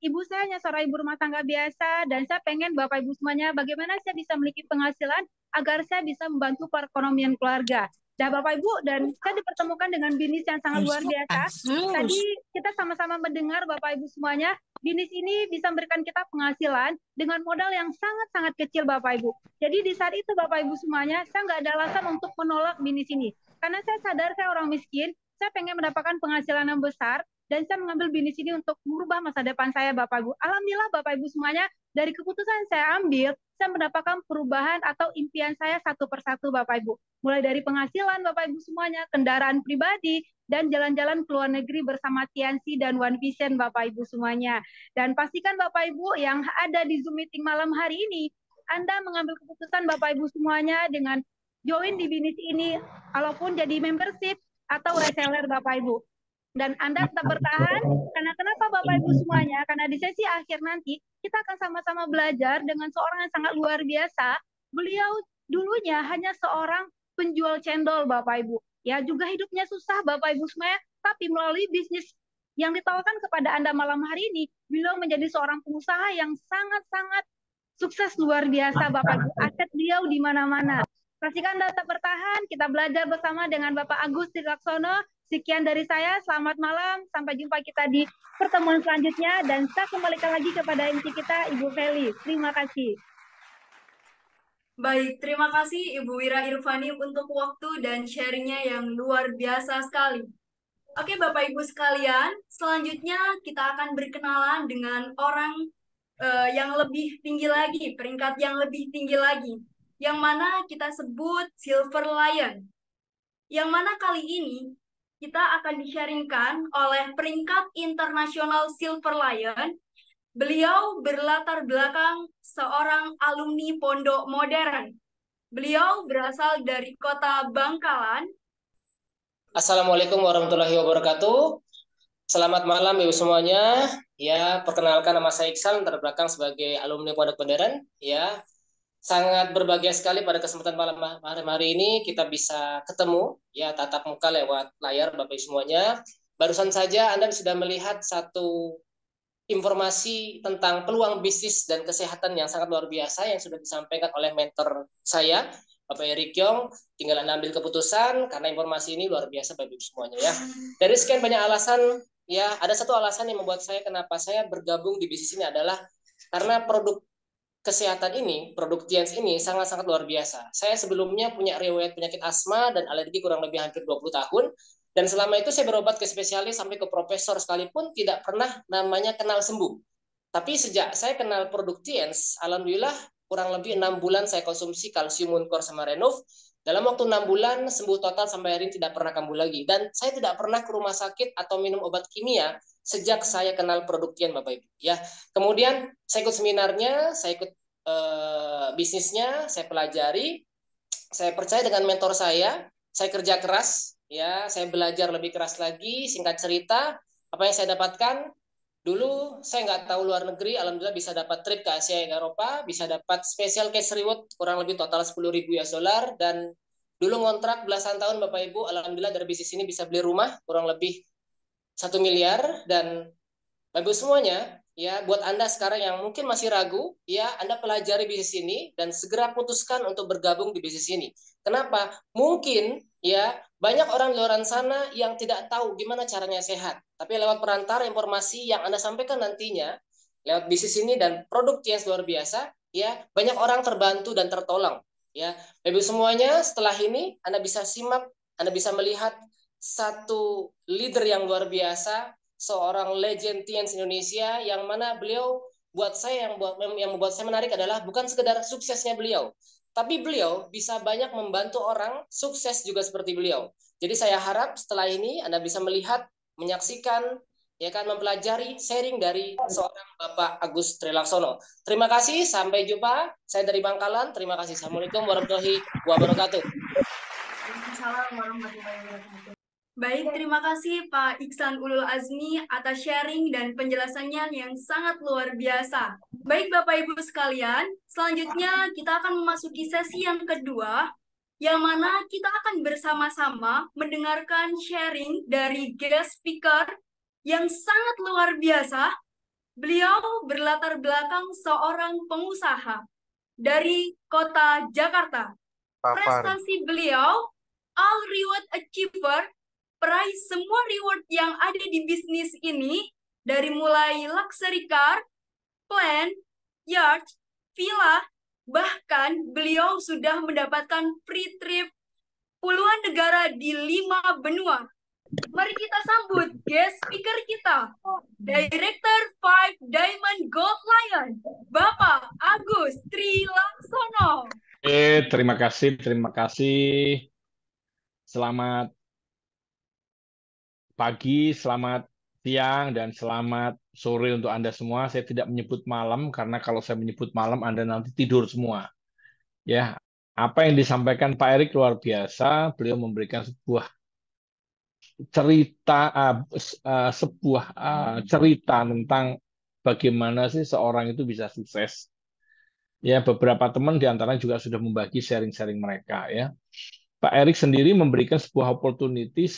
ibu saya hanya seorang ibu rumah tangga biasa, dan saya pengen Bapak Ibu semuanya bagaimana saya bisa memiliki penghasilan agar saya bisa membantu perekonomian keluarga. Dan Bapak Ibu, dan saya dipertemukan dengan BINIS yang sangat luar biasa. Tadi kita sama-sama mendengar Bapak Ibu semuanya, BINIS ini bisa memberikan kita penghasilan dengan modal yang sangat-sangat kecil Bapak Ibu. Jadi di saat itu Bapak Ibu semuanya, saya nggak ada alasan untuk menolak BINIS ini. Karena saya sadar saya orang miskin, saya pengen mendapatkan penghasilan yang besar, dan saya mengambil BINIS ini untuk merubah masa depan saya Bapak Ibu. Alhamdulillah Bapak Ibu semuanya, dari keputusan yang saya ambil, saya mendapatkan perubahan atau impian saya satu persatu Bapak Ibu. Mulai dari penghasilan Bapak Ibu semuanya, kendaraan pribadi, dan jalan-jalan ke luar negeri bersama Tiansi dan One Vision Bapak Ibu semuanya. Dan pastikan Bapak Ibu yang ada di Zoom meeting malam hari ini, Anda mengambil keputusan Bapak Ibu semuanya dengan join di BINIS ini, walaupun jadi membership atau reseller Bapak Ibu. Dan Anda tetap bertahan, karena kenapa Bapak Ibu semuanya? Karena di sesi akhir nanti, kita akan sama-sama belajar dengan seorang yang sangat luar biasa. Beliau dulunya hanya seorang penjual cendol Bapak Ibu. Ya, juga hidupnya susah Bapak Ibu semuanya, tapi melalui bisnis yang ditawarkan kepada Anda malam hari ini, beliau menjadi seorang pengusaha yang sangat-sangat sukses luar biasa Bapak Ibu. Aset beliau di mana-mana. Pastikan Anda tetap bertahan, kita belajar bersama dengan Bapak Agus Laksono. Sekian dari saya, selamat malam, sampai jumpa kita di pertemuan selanjutnya, dan saya kembalikan lagi kepada MC kita, Ibu Feli. Terima kasih. Baik, terima kasih Ibu Wira Irvani untuk waktu dan sharingnya yang luar biasa sekali. Oke Bapak Ibu sekalian, selanjutnya kita akan berkenalan dengan orang yang lebih tinggi lagi, peringkat yang lebih tinggi lagi, yang mana kita sebut Silver Lion. Yang mana kali ini kita akan di-sharingkan oleh peringkat internasional Silver Lion. Beliau berlatar belakang seorang alumni Pondok Modern. Beliau berasal dari Kota Bangkalan. Assalamualaikum warahmatullahi wabarakatuh. Selamat malam Ibu semuanya. Ya, perkenalkan nama saya Iksal, latar belakang sebagai alumni Pondok Modern. Ya, sangat berbahagia sekali pada kesempatan malam hari ini kita bisa ketemu ya tatap muka lewat layar Bapak Ibu semuanya. Barusan saja Anda sudah melihat satu informasi tentang peluang bisnis dan kesehatan yang sangat luar biasa yang sudah disampaikan oleh mentor saya, Bapak Erick Yong. Tinggal Anda ambil keputusan karena informasi ini luar biasa Bapak Ibu semuanya ya. Dari sekian banyak alasan ya, ada satu alasan yang membuat saya kenapa saya bergabung di bisnis ini adalah karena produk kesehatan ini, produk Tiens ini sangat-sangat luar biasa. Saya sebelumnya punya riwayat penyakit asma dan alergi kurang lebih hampir 20 tahun. Dan selama itu saya berobat ke spesialis sampai ke profesor sekalipun tidak pernah namanya kenal sembuh. Tapi sejak saya kenal produk Tiens, alhamdulillah kurang lebih 6 bulan saya konsumsi kalsium Muncor sama Renov. Dalam waktu 6 bulan sembuh total sampai hari ini tidak pernah kambuh lagi. Dan saya tidak pernah ke rumah sakit atau minum obat kimia sejak saya kenal produk Tiens Bapak Ibu. Ya, kemudian saya ikut seminarnya, saya ikut bisnisnya, saya pelajari, saya percaya dengan mentor saya kerja keras, ya, saya belajar lebih keras lagi. Singkat cerita, apa yang saya dapatkan? Dulu saya nggak tahu luar negeri, alhamdulillah bisa dapat trip ke Asia dan Eropa, bisa dapat special cash reward kurang lebih total 10.000 US dollar, dan dulu ngontrak belasan tahun Bapak Ibu, alhamdulillah dari bisnis ini bisa beli rumah kurang lebih 1 miliar. Dan Bapak Ibu semuanya, ya, buat Anda sekarang yang mungkin masih ragu, ya, Anda pelajari bisnis ini dan segera putuskan untuk bergabung di bisnis ini. Kenapa? Mungkin, ya, banyak orang di luar sana yang tidak tahu gimana caranya sehat. Tapi lewat perantara informasi yang Anda sampaikan nantinya, lewat bisnis ini dan produk Tiens luar biasa, ya, banyak orang terbantu dan tertolong. Ya, Bapak Ibu semuanya, setelah ini Anda bisa simak, Anda bisa melihat satu leader yang luar biasa, seorang legend TNS Indonesia, yang mana beliau buat saya yang membuat saya menarik adalah bukan sekedar suksesnya beliau, tapi beliau bisa banyak membantu orang sukses juga seperti beliau. Jadi saya harap setelah ini Anda bisa melihat, menyaksikan, ya kan, mempelajari sharing dari seorang Bapak Agus Trilaksono. Terima kasih, sampai jumpa. Saya dari Bangkalan. Terima kasih. Assalamualaikum warahmatullahi wabarakatuh. Waalaikumsalam warahmatullahi wabarakatuh. Baik, terima kasih Pak Iksan Ulul Azmi atas sharing dan penjelasannya yang sangat luar biasa. Baik Bapak Ibu sekalian, selanjutnya kita akan memasuki sesi yang kedua, yang mana kita akan bersama-sama mendengarkan sharing dari guest speaker yang sangat luar biasa. Beliau berlatar belakang seorang pengusaha dari kota Jakarta. Prestasi beliau, All Reward Achiever, peraih semua reward yang ada di bisnis ini, dari mulai luxury car, plan, yacht, villa, bahkan beliau sudah mendapatkan free trip puluhan negara di 5 benua. Mari kita sambut guest speaker kita, Director 5 Diamond Gold Lion, Bapak Agus Trilaksono. Terima kasih, terima kasih. Selamat pagi, selamat siang, dan selamat sore untuk Anda semua. Saya tidak menyebut malam, karena kalau saya menyebut malam, Anda nanti tidur semua. Ya, apa yang disampaikan Pak Erik luar biasa. Beliau memberikan sebuah cerita tentang bagaimana sih seorang itu bisa sukses. Ya, beberapa teman di antaranya juga sudah membagi sharing-sharing mereka. Ya, Pak Erik sendiri memberikan sebuah opportunity,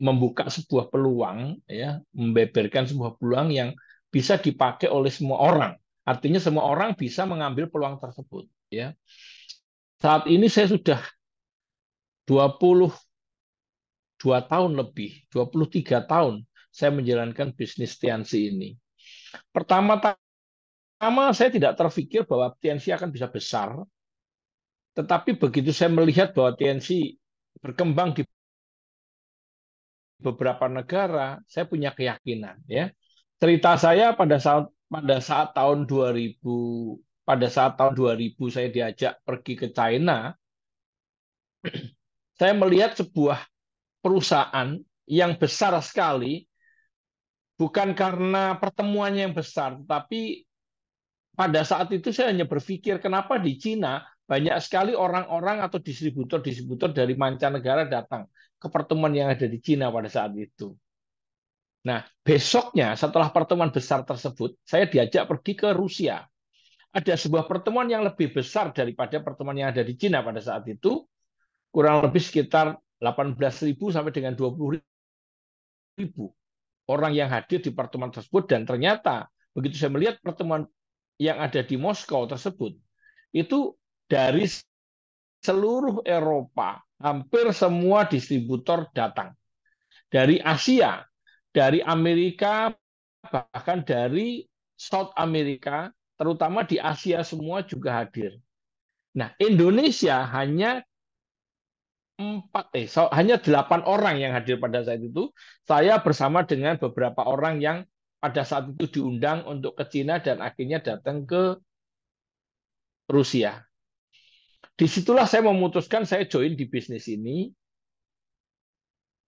membuka sebuah peluang, ya, membeberkan sebuah peluang yang bisa dipakai oleh semua orang. Artinya semua orang bisa mengambil peluang tersebut. Ya, saat ini saya sudah 22 tahun lebih, 23 tahun saya menjalankan bisnis TNC ini. Pertama-tama saya tidak terpikir bahwa TNC akan bisa besar. Tetapi begitu saya melihat bahwa TNC berkembang di beberapa negara, saya punya keyakinan. Ya, cerita saya pada saat tahun 2000 saya diajak pergi ke China, saya melihat sebuah perusahaan yang besar sekali, bukan karena pertemuannya yang besar, tetapi pada saat itu saya hanya berpikir, kenapa di Cina banyak sekali orang-orang atau distributor-distributor dari mancanegara datang ke pertemuan yang ada di Cina pada saat itu. Nah, besoknya setelah pertemuan besar tersebut, saya diajak pergi ke Rusia. Ada sebuah pertemuan yang lebih besar daripada pertemuan yang ada di Cina pada saat itu, kurang lebih sekitar 18.000 sampai dengan 20.000 orang yang hadir di pertemuan tersebut. Dan ternyata begitu saya melihat pertemuan yang ada di Moskow tersebut, itu dari seluruh Eropa, hampir semua distributor datang. Dari Asia, dari Amerika, bahkan dari South America, terutama di Asia semua juga hadir. Nah, Indonesia hanya 8 orang yang hadir pada saat itu. Saya bersama dengan beberapa orang yang pada saat itu diundang untuk ke Cina dan akhirnya datang ke Rusia. Disitulah saya memutuskan saya join di bisnis ini.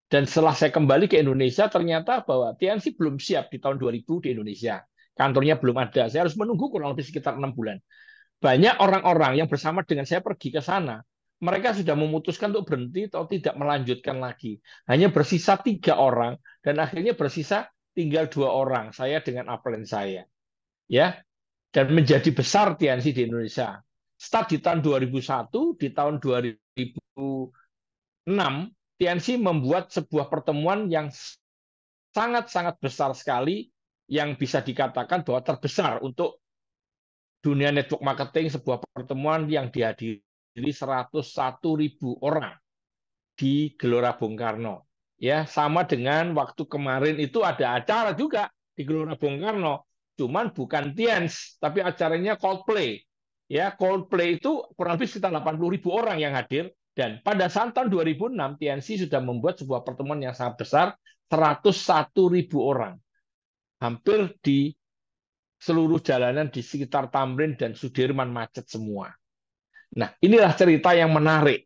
Dan setelah saya kembali ke Indonesia, ternyata bahwa TNC belum siap di tahun 2000 di Indonesia. Kantornya belum ada. Saya harus menunggu kurang lebih sekitar 6 bulan. Banyak orang-orang yang bersama dengan saya pergi ke sana, mereka sudah memutuskan untuk berhenti atau tidak melanjutkan lagi. Hanya bersisa 3 orang, dan akhirnya bersisa tinggal 2 orang, saya dengan upline saya. Ya, dan menjadi besar TNC di Indonesia. Start di tahun 2001, di tahun 2006, TNC membuat sebuah pertemuan yang sangat-sangat besar sekali, yang bisa dikatakan bahwa terbesar untuk dunia network marketing, sebuah pertemuan yang dihadiri 101.000 orang di Gelora Bung Karno. Ya, sama dengan waktu kemarin itu ada acara juga di Gelora Bung Karno, cuman bukan TNC, tapi acaranya Coldplay. Ya, Coldplay itu kurang lebih sekitar 80.000 orang yang hadir, Dan pada saat tahun 2006, TNC sudah membuat sebuah pertemuan yang sangat besar, 101.000 orang. Hampir di seluruh jalanan di sekitar Tamrin dan Sudirman macet semua. Nah, inilah cerita yang menarik.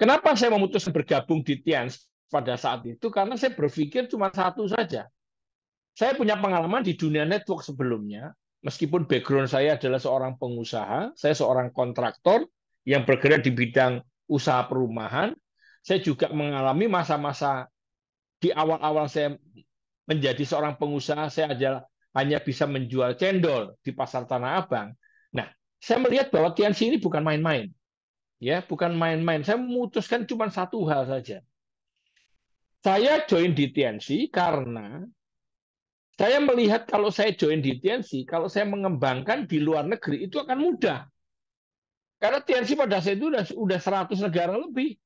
Kenapa saya memutuskan bergabung di TNC pada saat itu? Karena saya berpikir cuma satu saja. Saya punya pengalaman di dunia network sebelumnya, meskipun background saya adalah seorang pengusaha, saya seorang kontraktor yang bergerak di bidang usaha perumahan. Saya juga mengalami masa-masa di awal-awal saya menjadi seorang pengusaha, saya hanya bisa menjual cendol di pasar Tanah Abang. Nah, saya melihat bahwa TNC ini bukan main-main. Ya, bukan main-main. Saya memutuskan cuma satu hal saja. Saya join di TNC karena saya melihat kalau saya join di TNC, kalau saya mengembangkan di luar negeri itu akan mudah. Karena TNC pada saat itu sudah 100 negara lebih.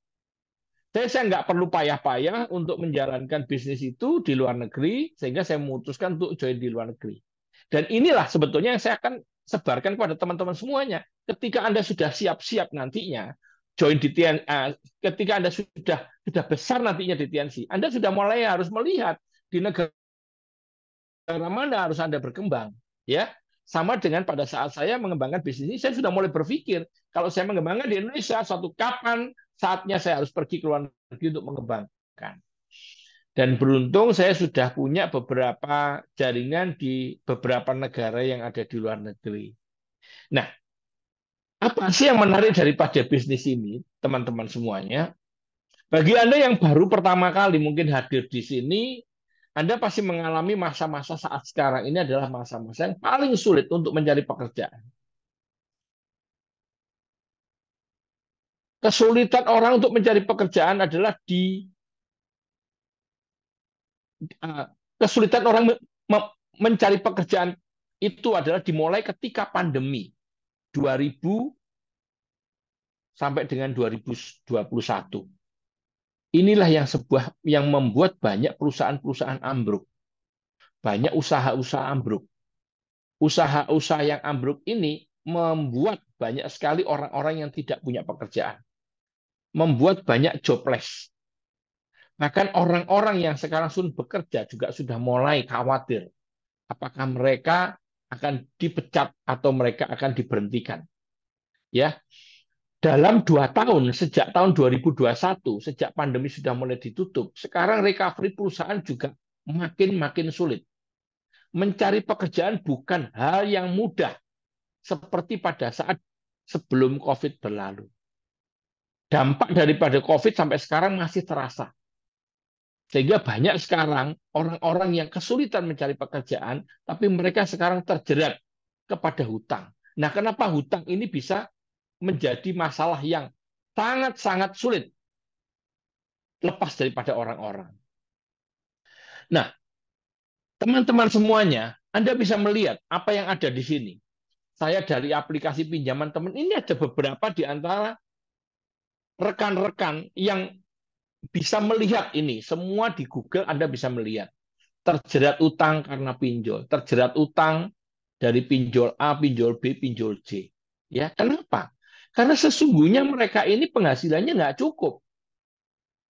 Saya nggak perlu payah-payah untuk menjalankan bisnis itu di luar negeri, sehingga saya memutuskan untuk join di luar negeri. Dan inilah sebetulnya yang saya akan sebarkan kepada teman-teman semuanya. Ketika Anda sudah siap-siap nantinya, join di TNC, ketika Anda sudah besar nantinya di TNC, Anda sudah mulai harus melihat di negara mana harus Anda berkembang, ya. Sama dengan pada saat saya mengembangkan bisnis ini, saya sudah mulai berpikir kalau saya mengembangkan di Indonesia, suatu kapan saatnya saya harus pergi ke luar negeri untuk mengembangkan. Dan beruntung saya sudah punya beberapa jaringan di beberapa negara yang ada di luar negeri. Nah, apa sih yang menarik daripada bisnis ini, teman-teman semuanya? Bagi Anda yang baru pertama kali mungkin hadir di sini, Anda pasti mengalami masa-masa saat sekarang ini adalah masa-masa yang paling sulit untuk mencari pekerjaan. Kesulitan orang untuk mencari pekerjaan adalah kesulitan orang mencari pekerjaan itu adalah dimulai ketika pandemi 2000 sampai dengan 2021. Inilah yang membuat banyak perusahaan-perusahaan ambruk. Banyak usaha-usaha ambruk. Usaha-usaha yang ambruk ini membuat banyak sekali orang-orang yang tidak punya pekerjaan. Membuat banyak jobless. Bahkan orang-orang yang sekarang sudah bekerja juga sudah mulai khawatir. Apakah mereka akan dipecat atau mereka akan diberhentikan. Ya, dalam 2 tahun, sejak tahun 2021, sejak pandemi sudah mulai ditutup, sekarang recovery perusahaan juga makin sulit. Mencari pekerjaan bukan hal yang mudah, seperti pada saat sebelum COVID berlalu. Dampak daripada COVID sampai sekarang masih terasa. Sehingga banyak sekarang orang-orang yang kesulitan mencari pekerjaan, tapi mereka sekarang terjerat kepada hutang. Nah, kenapa hutang ini bisa menjadi masalah yang sangat-sangat sulit lepas daripada orang-orang. Nah, teman-teman semuanya, Anda bisa melihat apa yang ada di sini. Saya dari aplikasi pinjaman teman, ini ada beberapa di antara rekan-rekan yang bisa melihat ini. Semua di Google Anda bisa melihat. Terjerat utang karena pinjol, terjerat utang dari pinjol A, pinjol B, pinjol C. Ya, kenapa? Karena sesungguhnya mereka ini penghasilannya nggak cukup.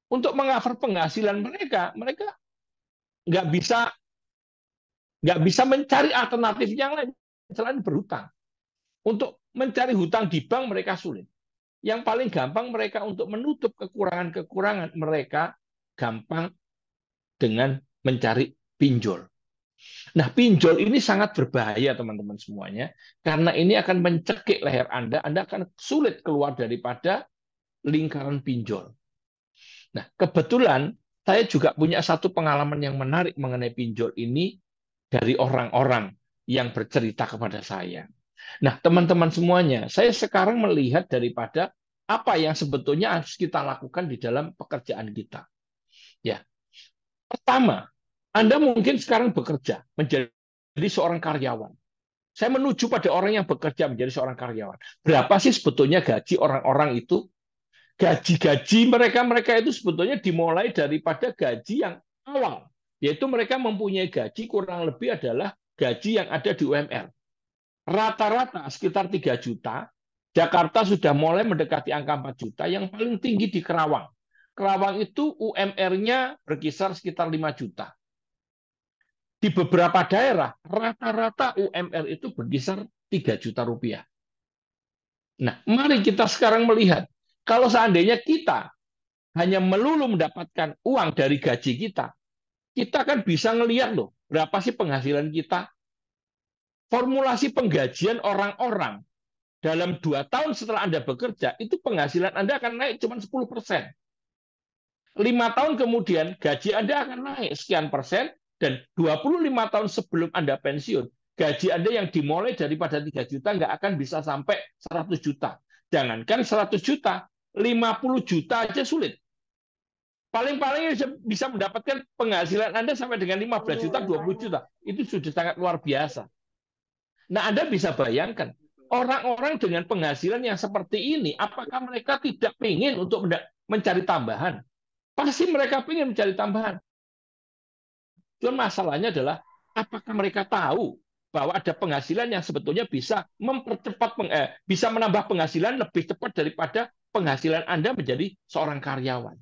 Untuk meng-cover penghasilan mereka nggak bisa mencari alternatif yang lain selain berhutang. Untuk mencari hutang di bank mereka sulit. Yang paling gampang mereka untuk menutup kekurangan-kekurangan mereka gampang dengan mencari pinjol. Nah, pinjol ini sangat berbahaya teman-teman semuanya, karena ini akan mencekik leher Anda akan sulit keluar daripada lingkaran pinjol. Nah, kebetulan saya juga punya satu pengalaman yang menarik mengenai pinjol ini dari orang-orang yang bercerita kepada saya. Nah, teman-teman semuanya, saya sekarang melihat daripada apa yang sebetulnya harus kita lakukan di dalam pekerjaan kita. Ya, pertama, Anda mungkin sekarang bekerja menjadi seorang karyawan. Saya menuju pada orang yang bekerja menjadi seorang karyawan. Berapa sih sebetulnya gaji orang-orang itu? Gaji-gaji mereka itu sebetulnya dimulai daripada gaji yang awal. Yaitu mereka mempunyai gaji kurang lebih adalah gaji yang ada di UMR. Rata-rata sekitar 3 juta Jakarta sudah mulai mendekati angka 4 juta, yang paling tinggi di Kerawang. Kerawang itu UMR-nya berkisar sekitar 5 juta. Di beberapa daerah, rata-rata UMR itu berkisar 3 juta rupiah. Nah, mari kita sekarang melihat, kalau seandainya kita hanya melulu mendapatkan uang dari gaji kita kan bisa ngelihat loh, berapa sih penghasilan kita. Formulasi penggajian orang-orang dalam 2 tahun setelah Anda bekerja, itu penghasilan Anda akan naik cuma 10%. 5 tahun kemudian, gaji Anda akan naik sekian persen, dan 25 tahun sebelum Anda pensiun, gaji Anda yang dimulai daripada 3 juta nggak akan bisa sampai 100 juta. Jangankan 100 juta, 50 juta aja sulit. Paling-paling bisa mendapatkan penghasilan Anda sampai dengan 15 juta, 20 juta. Itu sudah sangat luar biasa. Nah, Anda bisa bayangkan, orang-orang dengan penghasilan yang seperti ini, apakah mereka tidak ingin untuk mencari tambahan? Pasti mereka ingin mencari tambahan. Cuma masalahnya adalah, apakah mereka tahu bahwa ada penghasilan yang sebetulnya bisa bisa menambah penghasilan lebih cepat daripada penghasilan Anda menjadi seorang karyawan.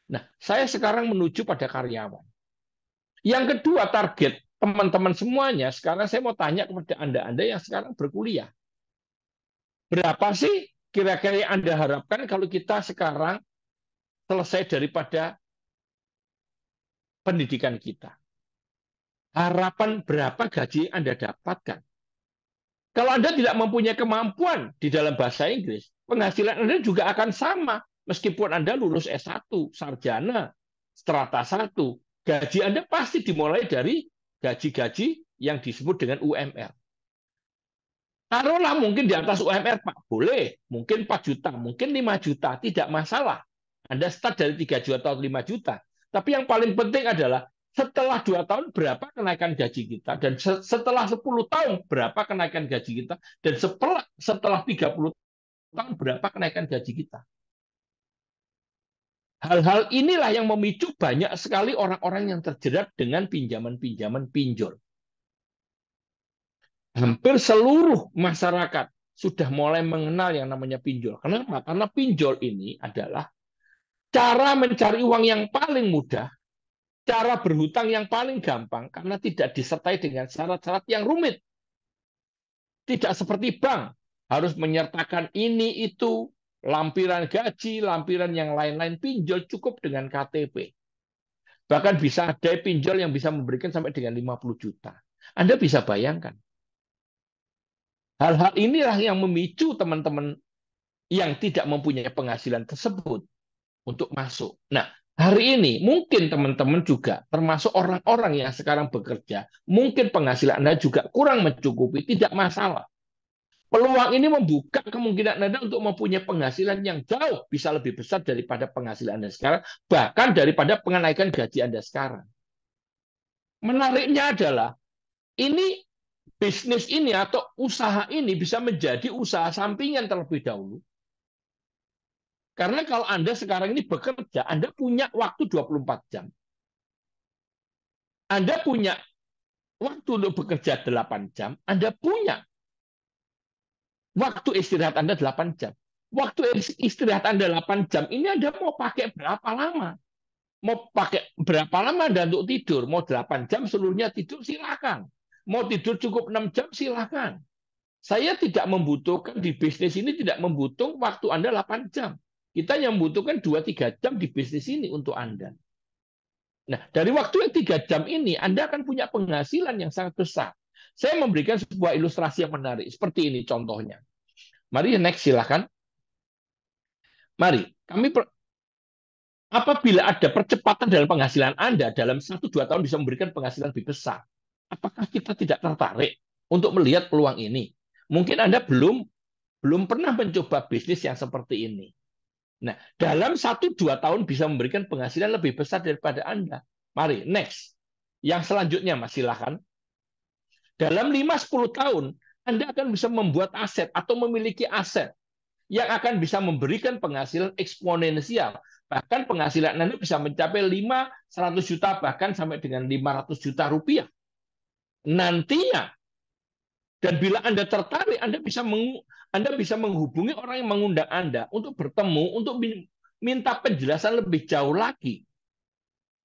Nah, saya sekarang menuju pada karyawan. Yang kedua, target teman-teman semuanya, sekarang saya mau tanya kepada Anda yang sekarang berkuliah. Berapa sih kira-kira yang Anda harapkan kalau kita sekarang selesai daripada pendidikan kita? Harapan berapa gaji Anda dapatkan? Kalau Anda tidak mempunyai kemampuan di dalam bahasa Inggris, penghasilan Anda juga akan sama. Meskipun Anda lulus S1, sarjana, strata 1, gaji Anda pasti dimulai dari gaji-gaji yang disebut dengan UMR. Taruhlah mungkin di atas UMR, Pak. Boleh. Mungkin 4 juta, mungkin 5 juta. Tidak masalah. Anda start dari 3 juta atau 5 juta. Tapi yang paling penting adalah setelah 2 tahun berapa kenaikan gaji kita, dan setelah 10 tahun berapa kenaikan gaji kita, dan setelah 30 tahun berapa kenaikan gaji kita. Hal-hal inilah yang memicu banyak sekali orang-orang yang terjerat dengan pinjaman-pinjaman pinjol. Hampir seluruh masyarakat sudah mulai mengenal yang namanya pinjol. Kenapa? Karena pinjol ini adalah cara mencari uang yang paling mudah, cara berhutang yang paling gampang, karena tidak disertai dengan syarat-syarat yang rumit. Tidak seperti bank, harus menyertakan ini, itu, lampiran gaji, lampiran yang lain-lain. Pinjol cukup dengan KTP. Bahkan bisa ada pinjol yang bisa memberikan sampai dengan 50 juta. Anda bisa bayangkan. Hal-hal inilah yang memicu teman-teman yang tidak mempunyai penghasilan tersebut untuk masuk. Nah, hari ini mungkin teman-teman juga termasuk orang-orang yang sekarang bekerja, mungkin penghasilan Anda juga kurang mencukupi, tidak masalah. Peluang ini membuka kemungkinan Anda untuk mempunyai penghasilan yang jauh bisa lebih besar daripada penghasilan Anda sekarang, bahkan daripada kenaikan gaji Anda sekarang. Menariknya adalah, ini bisnis ini atau usaha ini bisa menjadi usaha sampingan terlebih dahulu. Karena kalau Anda sekarang ini bekerja, Anda punya waktu 24 jam. Anda punya waktu untuk bekerja 8 jam, Anda punya waktu istirahat Anda 8 jam. Waktu istirahat Anda 8 jam, ini Anda mau pakai berapa lama? Mau pakai berapa lama Anda untuk tidur? Mau 8 jam seluruhnya tidur, silakan. Mau tidur cukup 6 jam, silakan. Saya tidak membutuhkan di bisnis ini, tidak membutuhkan waktu Anda 8 jam. Kita yang membutuhkan 2-3 jam di bisnis ini untuk Anda. Nah, dari waktu yang 3 jam ini, Anda akan punya penghasilan yang sangat besar. Saya memberikan sebuah ilustrasi yang menarik. Seperti ini contohnya. Mari next, silakan. Mari, apabila ada percepatan dalam penghasilan Anda, dalam 1-2 tahun bisa memberikan penghasilan lebih besar. Apakah kita tidak tertarik untuk melihat peluang ini? Mungkin Anda belum pernah mencoba bisnis yang seperti ini. Nah, dalam 1-2 tahun bisa memberikan penghasilan lebih besar daripada Anda. Mari, next. Yang selanjutnya, Mas, silakan. Dalam 5-10 tahun, Anda akan bisa membuat aset atau memiliki aset yang akan bisa memberikan penghasilan eksponensial. Bahkan penghasilan Anda bisa mencapai 500 juta, bahkan sampai dengan 500 juta rupiah. Nantinya, Dan bila Anda tertarik, Anda bisa menghubungi orang yang mengundang Anda untuk bertemu, untuk minta penjelasan lebih jauh lagi.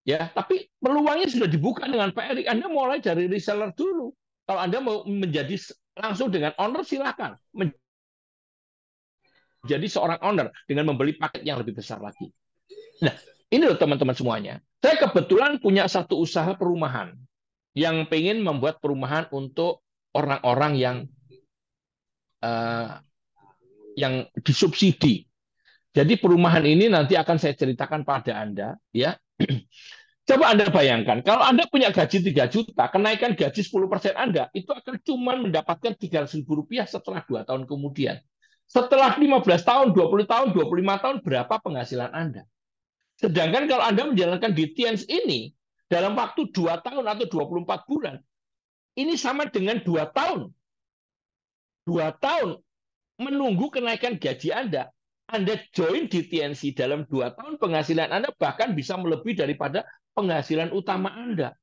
Ya, tapi peluangnya sudah dibuka dengan Pak Erik. Anda mulai dari reseller dulu. Kalau Anda mau menjadi langsung dengan owner, silakan menjadi seorang owner dengan membeli paket yang lebih besar lagi. Nah, ini loh teman-teman semuanya. Saya kebetulan punya satu usaha perumahan yang pengen membuat perumahan untuk orang-orang yang disubsidi. Jadi perumahan ini nanti akan saya ceritakan pada Anda, ya. Coba Anda bayangkan, kalau Anda punya gaji 3 juta, kenaikan gaji 10% Anda, itu akan cuma mendapatkan Rp300.000 setelah 2 tahun kemudian. Setelah 15 tahun, 20 tahun, 25 tahun, berapa penghasilan Anda? Sedangkan kalau Anda menjalankan DTNS ini, dalam waktu 2 tahun atau 24 bulan, ini sama dengan 2 tahun. 2 tahun menunggu kenaikan gaji Anda. Anda join di TNC dalam 2 tahun, penghasilan Anda bahkan bisa melebihi daripada penghasilan utama Anda.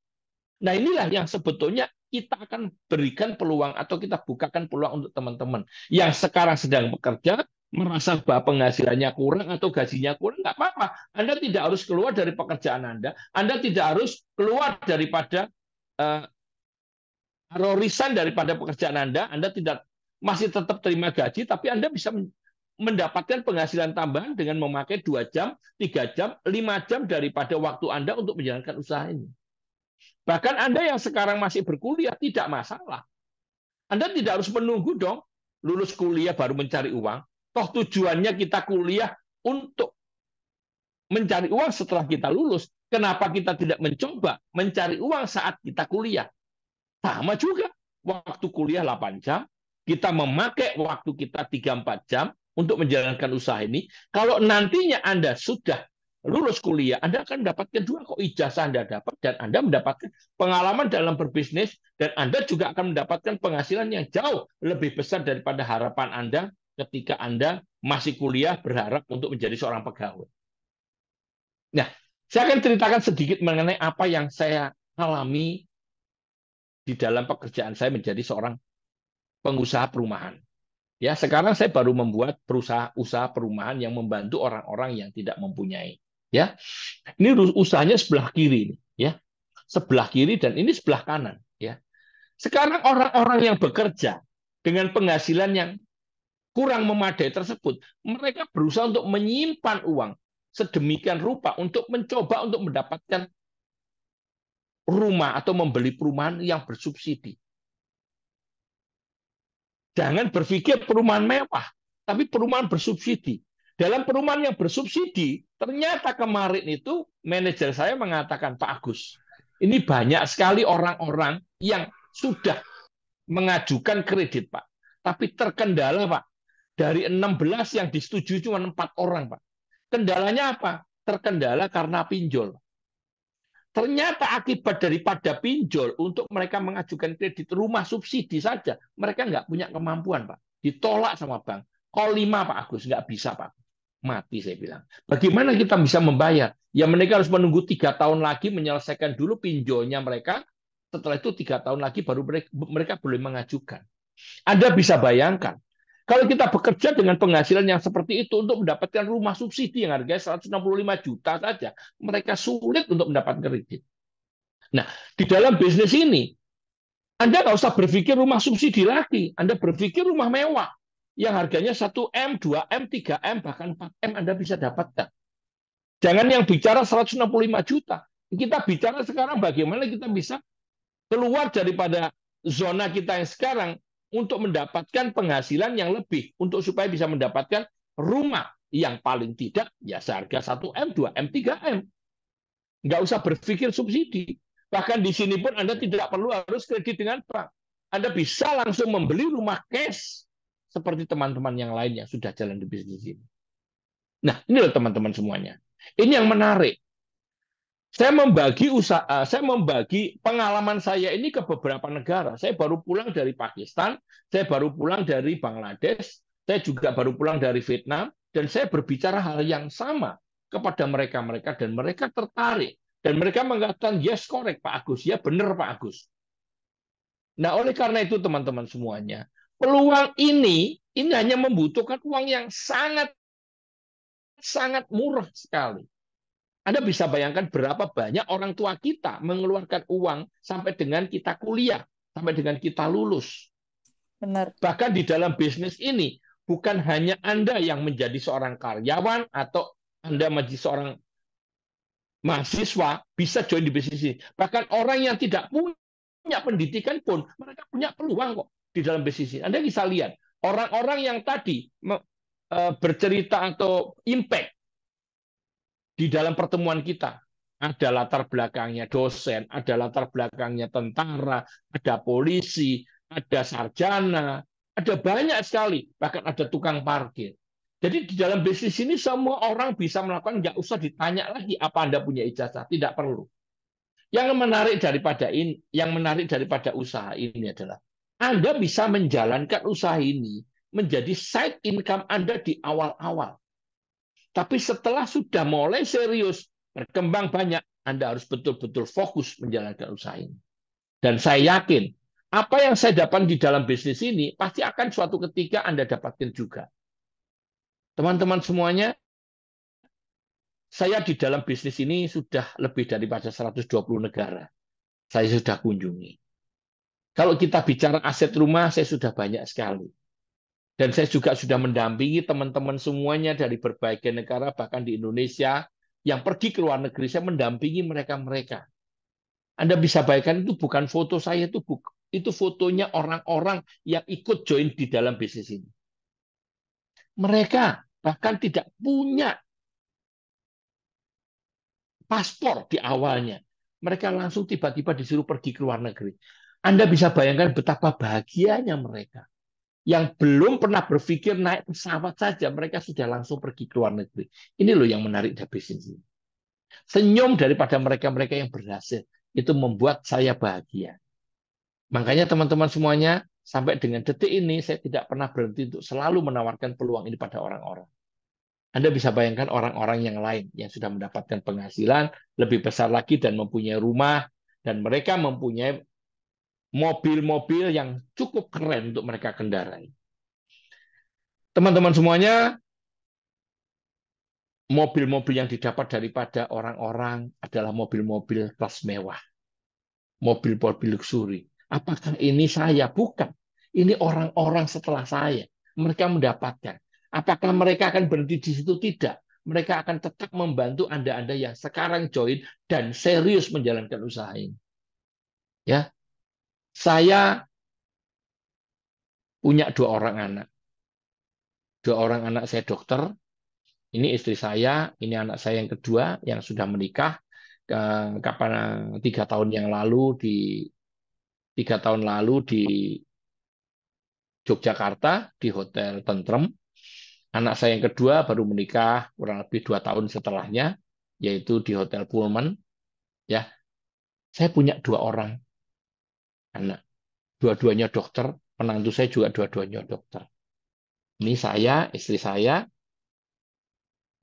Nah, inilah yang sebetulnya kita akan berikan peluang atau kita bukakan peluang untuk teman-teman yang sekarang sedang bekerja, merasa bahwa penghasilannya kurang atau gajinya kurang, nggak apa-apa. Anda tidak harus keluar dari pekerjaan Anda tidak harus keluar daripada resign daripada pekerjaan Anda tidak masih tetap terima gaji, tapi Anda bisa mendapatkan penghasilan tambahan dengan memakai 2 jam, 3 jam, 5 jam daripada waktu Anda untuk menjalankan usaha ini. Bahkan Anda yang sekarang masih berkuliah, tidak masalah. Anda tidak harus menunggu dong, lulus kuliah baru mencari uang. Toh tujuannya kita kuliah untuk mencari uang setelah kita lulus. Kenapa kita tidak mencoba mencari uang saat kita kuliah? Sama juga, waktu kuliah 8 jam, kita memakai waktu kita 3-4 jam untuk menjalankan usaha ini. Kalau nantinya Anda sudah lulus kuliah, Anda akan mendapatkan 2 kok ijazah Anda dapat, dan Anda mendapatkan pengalaman dalam berbisnis, dan Anda juga akan mendapatkan penghasilan yang jauh lebih besar daripada harapan Anda ketika Anda masih kuliah berharap untuk menjadi seorang pegawai. Nah, saya akan ceritakan sedikit mengenai apa yang saya alami di dalam pekerjaan saya menjadi seorang pengusaha perumahan. Ya, sekarang saya baru membuat usaha perumahan yang membantu orang-orang yang tidak mempunyai. Ya, ini usahanya sebelah kiri, ya, sebelah kiri dan ini sebelah kanan. Ya, sekarang orang-orang yang bekerja dengan penghasilan yang kurang memadai tersebut, mereka berusaha untuk menyimpan uang sedemikian rupa untuk mencoba untuk mendapatkan rumah atau membeli perumahan yang bersubsidi. Jangan berpikir perumahan mewah, tapi perumahan bersubsidi. Dalam perumahan yang bersubsidi, ternyata kemarin itu manajer saya mengatakan, Pak Agus, ini banyak sekali orang-orang yang sudah mengajukan kredit, Pak. Tapi terkendala, Pak. Dari 16 yang disetujui cuma 4 orang, Pak. Kendalanya apa? Terkendala karena pinjol. Ternyata akibat daripada pinjol untuk mereka mengajukan kredit rumah subsidi saja, mereka nggak punya kemampuan, Pak. Ditolak sama bank. Call 5, Pak Agus. Nggak bisa, Pak. Mati, saya bilang. Bagaimana kita bisa membayar? Ya mereka harus menunggu 3 tahun lagi menyelesaikan dulu pinjolnya mereka. Setelah itu 3 tahun lagi baru mereka boleh mengajukan. Anda bisa bayangkan, kalau kita bekerja dengan penghasilan yang seperti itu untuk mendapatkan rumah subsidi yang harganya 165 juta saja, mereka sulit untuk mendapatkan kredit. Nah, di dalam bisnis ini, Anda nggak usah berpikir rumah subsidi lagi. Anda berpikir rumah mewah yang harganya 1M, 2M, 3M, bahkan 4M Anda bisa dapatkan. Jangan yang bicara 165 juta. Kita bicara sekarang bagaimana kita bisa keluar daripada zona kita yang sekarang untuk mendapatkan penghasilan yang lebih, untuk supaya bisa mendapatkan rumah yang paling tidak ya seharga 1M, 2M, 3M. Nggak usah berpikir subsidi. Bahkan di sini pun Anda tidak perlu harus kredit dengan bank. Anda bisa langsung membeli rumah cash seperti teman-teman yang lain yang sudah jalan di bisnis ini. Nah, ini loh teman-teman semuanya. Ini yang menarik. Saya membagi pengalaman saya ini ke beberapa negara. Saya baru pulang dari Pakistan, saya baru pulang dari Bangladesh, saya juga baru pulang dari Vietnam, dan saya berbicara hal yang sama kepada mereka dan mereka tertarik dan mereka mengatakan yes, correct Pak Agus, ya benar Pak Agus. Nah, oleh karena itu teman-teman semuanya, peluang ini hanya membutuhkan uang yang sangat sangat murah sekali. Anda bisa bayangkan berapa banyak orang tua kita mengeluarkan uang sampai dengan kita kuliah, sampai dengan kita lulus. Benar. Bahkan di dalam bisnis ini, bukan hanya Anda yang menjadi seorang karyawan atau Anda menjadi seorang mahasiswa bisa join di bisnis ini. Bahkan orang yang tidak punya pendidikan pun, mereka punya peluang kok di dalam bisnis ini. Anda bisa lihat, orang-orang yang tadi bercerita atau impact di dalam pertemuan kita, ada latar belakangnya dosen, ada latar belakangnya tentara, ada polisi, ada sarjana, ada banyak sekali, bahkan ada tukang parkir. Jadi di dalam bisnis ini semua orang bisa melakukan, nggak usah ditanya lagi apa Anda punya ijazah, tidak perlu. Yang menarik daripada usaha ini adalah Anda bisa menjalankan usaha ini menjadi side income Anda di awal-awal. Tapi setelah sudah mulai serius, berkembang banyak, Anda harus betul-betul fokus menjalankan usaha ini. Dan saya yakin, apa yang saya dapat di dalam bisnis ini, pasti akan suatu ketika Anda dapatkan juga. Teman-teman semuanya, saya di dalam bisnis ini sudah lebih daripada 120 negara. Saya sudah kunjungi. Kalau kita bicara aset rumah, saya sudah banyak sekali. Dan saya juga sudah mendampingi teman-teman semuanya dari berbagai negara, bahkan di Indonesia, yang pergi ke luar negeri, saya mendampingi mereka-mereka. Anda bisa bayangkan itu bukan foto saya, itu fotonya orang-orang yang ikut join di dalam bisnis ini. Mereka bahkan tidak punya paspor di awalnya. Mereka langsung tiba-tiba disuruh pergi ke luar negeri. Anda bisa bayangkan betapa bahagianya mereka. Yang belum pernah berpikir naik pesawat saja, mereka sudah langsung pergi ke luar negeri. Ini loh yang menarik dari bisnis ini. Senyum daripada mereka-mereka yang berhasil, itu membuat saya bahagia. Makanya teman-teman semuanya, sampai dengan detik ini, saya tidak pernah berhenti untuk selalu menawarkan peluang ini pada orang-orang. Anda bisa bayangkan orang-orang yang lain yang sudah mendapatkan penghasilan lebih besar lagi dan mempunyai rumah, dan mereka mempunyai mobil-mobil yang cukup keren untuk mereka kendarai. Teman-teman semuanya, mobil-mobil yang didapat daripada orang-orang adalah mobil-mobil kelas mewah, mobil-mobil luxury. Apakah ini saya? Bukan. Ini orang-orang setelah saya. Mereka mendapatkan. Apakah mereka akan berhenti di situ? Tidak. Mereka akan tetap membantu Anda-Anda yang sekarang join dan serius menjalankan usaha ini. Ya, saya punya 2 orang anak. 2 orang anak saya dokter. Ini istri saya, ini anak saya yang kedua yang sudah menikah. Kapan 3 tahun lalu di Yogyakarta di Hotel Tentrem. Anak saya yang kedua baru menikah kurang lebih 2 tahun setelahnya, yaitu di Hotel Pullman. Ya, saya punya 2 orang anak, dua-duanya dokter. Menantu saya juga dua-duanya dokter. Ini saya, istri saya.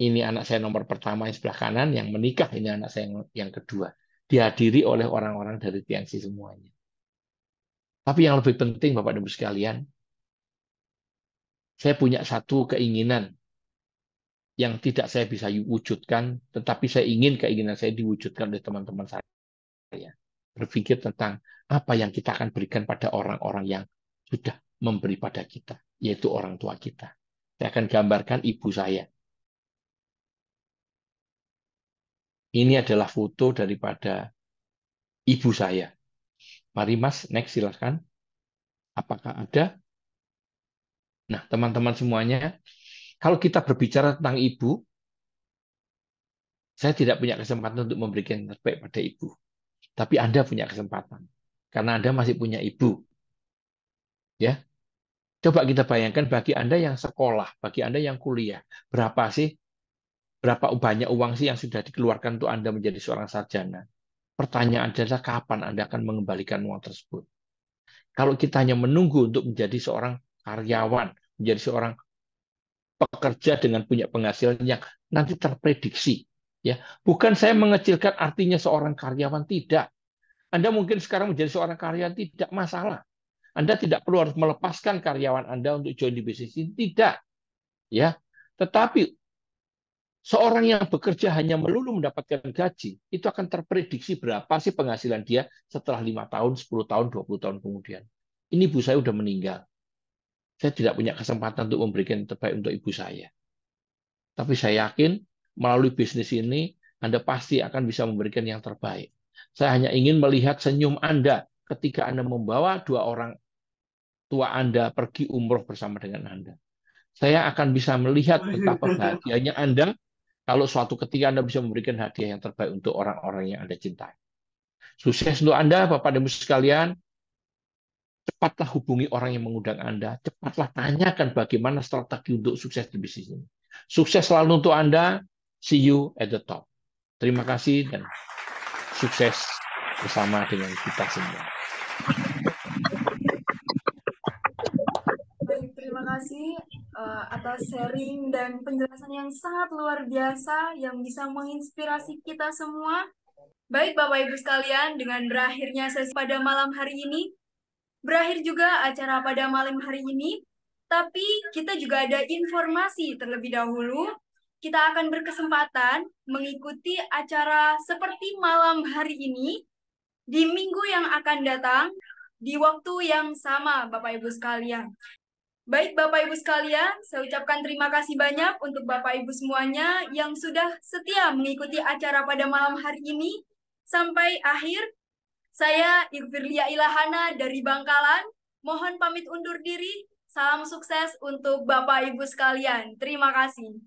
Ini anak saya nomor pertama yang sebelah kanan, yang menikah. Ini anak saya yang kedua. Dihadiri oleh orang-orang dari TNC semuanya. Tapi yang lebih penting, Bapak dan Ibu sekalian, saya punya satu keinginan yang tidak saya bisa wujudkan, tetapi saya ingin keinginan saya diwujudkan oleh teman-teman saya. Berpikir tentang apa yang kita akan berikan pada orang-orang yang sudah memberi pada kita, yaitu orang tua kita. Saya akan gambarkan ibu saya. Ini adalah foto daripada ibu saya. Mari Mas, next silakan. Apakah ada? Nah, teman-teman semuanya, kalau kita berbicara tentang ibu, saya tidak punya kesempatan untuk memberikan terbaik pada ibu. Tapi Anda punya kesempatan. Karena Anda masih punya ibu. Ya. Coba kita bayangkan bagi Anda yang sekolah, bagi Anda yang kuliah, berapa banyak uang sih yang sudah dikeluarkan untuk Anda menjadi seorang sarjana? Pertanyaan adalah kapan Anda akan mengembalikan uang tersebut? Kalau kita hanya menunggu untuk menjadi seorang karyawan, menjadi seorang pekerja dengan punya penghasilan yang nanti terprediksi, ya, bukan saya mengecilkan artinya seorang karyawan, tidak. Anda mungkin sekarang menjadi seorang karyawan, tidak masalah. Anda tidak perlu harus melepaskan karyawan Anda untuk join di bisnis ini, tidak. Ya, tetapi seorang yang bekerja hanya melulu mendapatkan gaji, itu akan terprediksi berapa sih penghasilan dia setelah 5 tahun, 10 tahun, 20 tahun kemudian. Ini ibu saya sudah meninggal. Saya tidak punya kesempatan untuk memberikan yang terbaik untuk ibu saya. Tapi saya yakin melalui bisnis ini, Anda pasti akan bisa memberikan yang terbaik. Saya hanya ingin melihat senyum Anda ketika Anda membawa 2 orang tua Anda pergi umroh bersama dengan Anda. Saya akan bisa melihat betapa bahagianya Anda kalau suatu ketika Anda bisa memberikan hadiah yang terbaik untuk orang-orang yang Anda cintai. Sukses untuk Anda, Bapak dan Ibu sekalian. Cepatlah hubungi orang yang mengundang Anda. Cepatlah tanyakan bagaimana strategi untuk sukses di bisnis ini. Sukses selalu untuk Anda. See you at the top. Terima kasih dan sukses bersama dengan kita semua. Baik, terima kasih atas sharing dan penjelasan yang sangat luar biasa yang bisa menginspirasi kita semua. Baik Bapak Ibu sekalian, dengan berakhirnya sesi pada malam hari ini, berakhir juga acara pada malam hari ini, tapi kita juga ada informasi terlebih dahulu. Kita akan berkesempatan mengikuti acara seperti malam hari ini di minggu yang akan datang, di waktu yang sama Bapak Ibu sekalian. Baik Bapak Ibu sekalian, saya ucapkan terima kasih banyak untuk Bapak Ibu semuanya yang sudah setia mengikuti acara pada malam hari ini sampai akhir. Saya Yukfirlia Ilahana dari Bangkalan, mohon pamit undur diri. Salam sukses untuk Bapak Ibu sekalian. Terima kasih.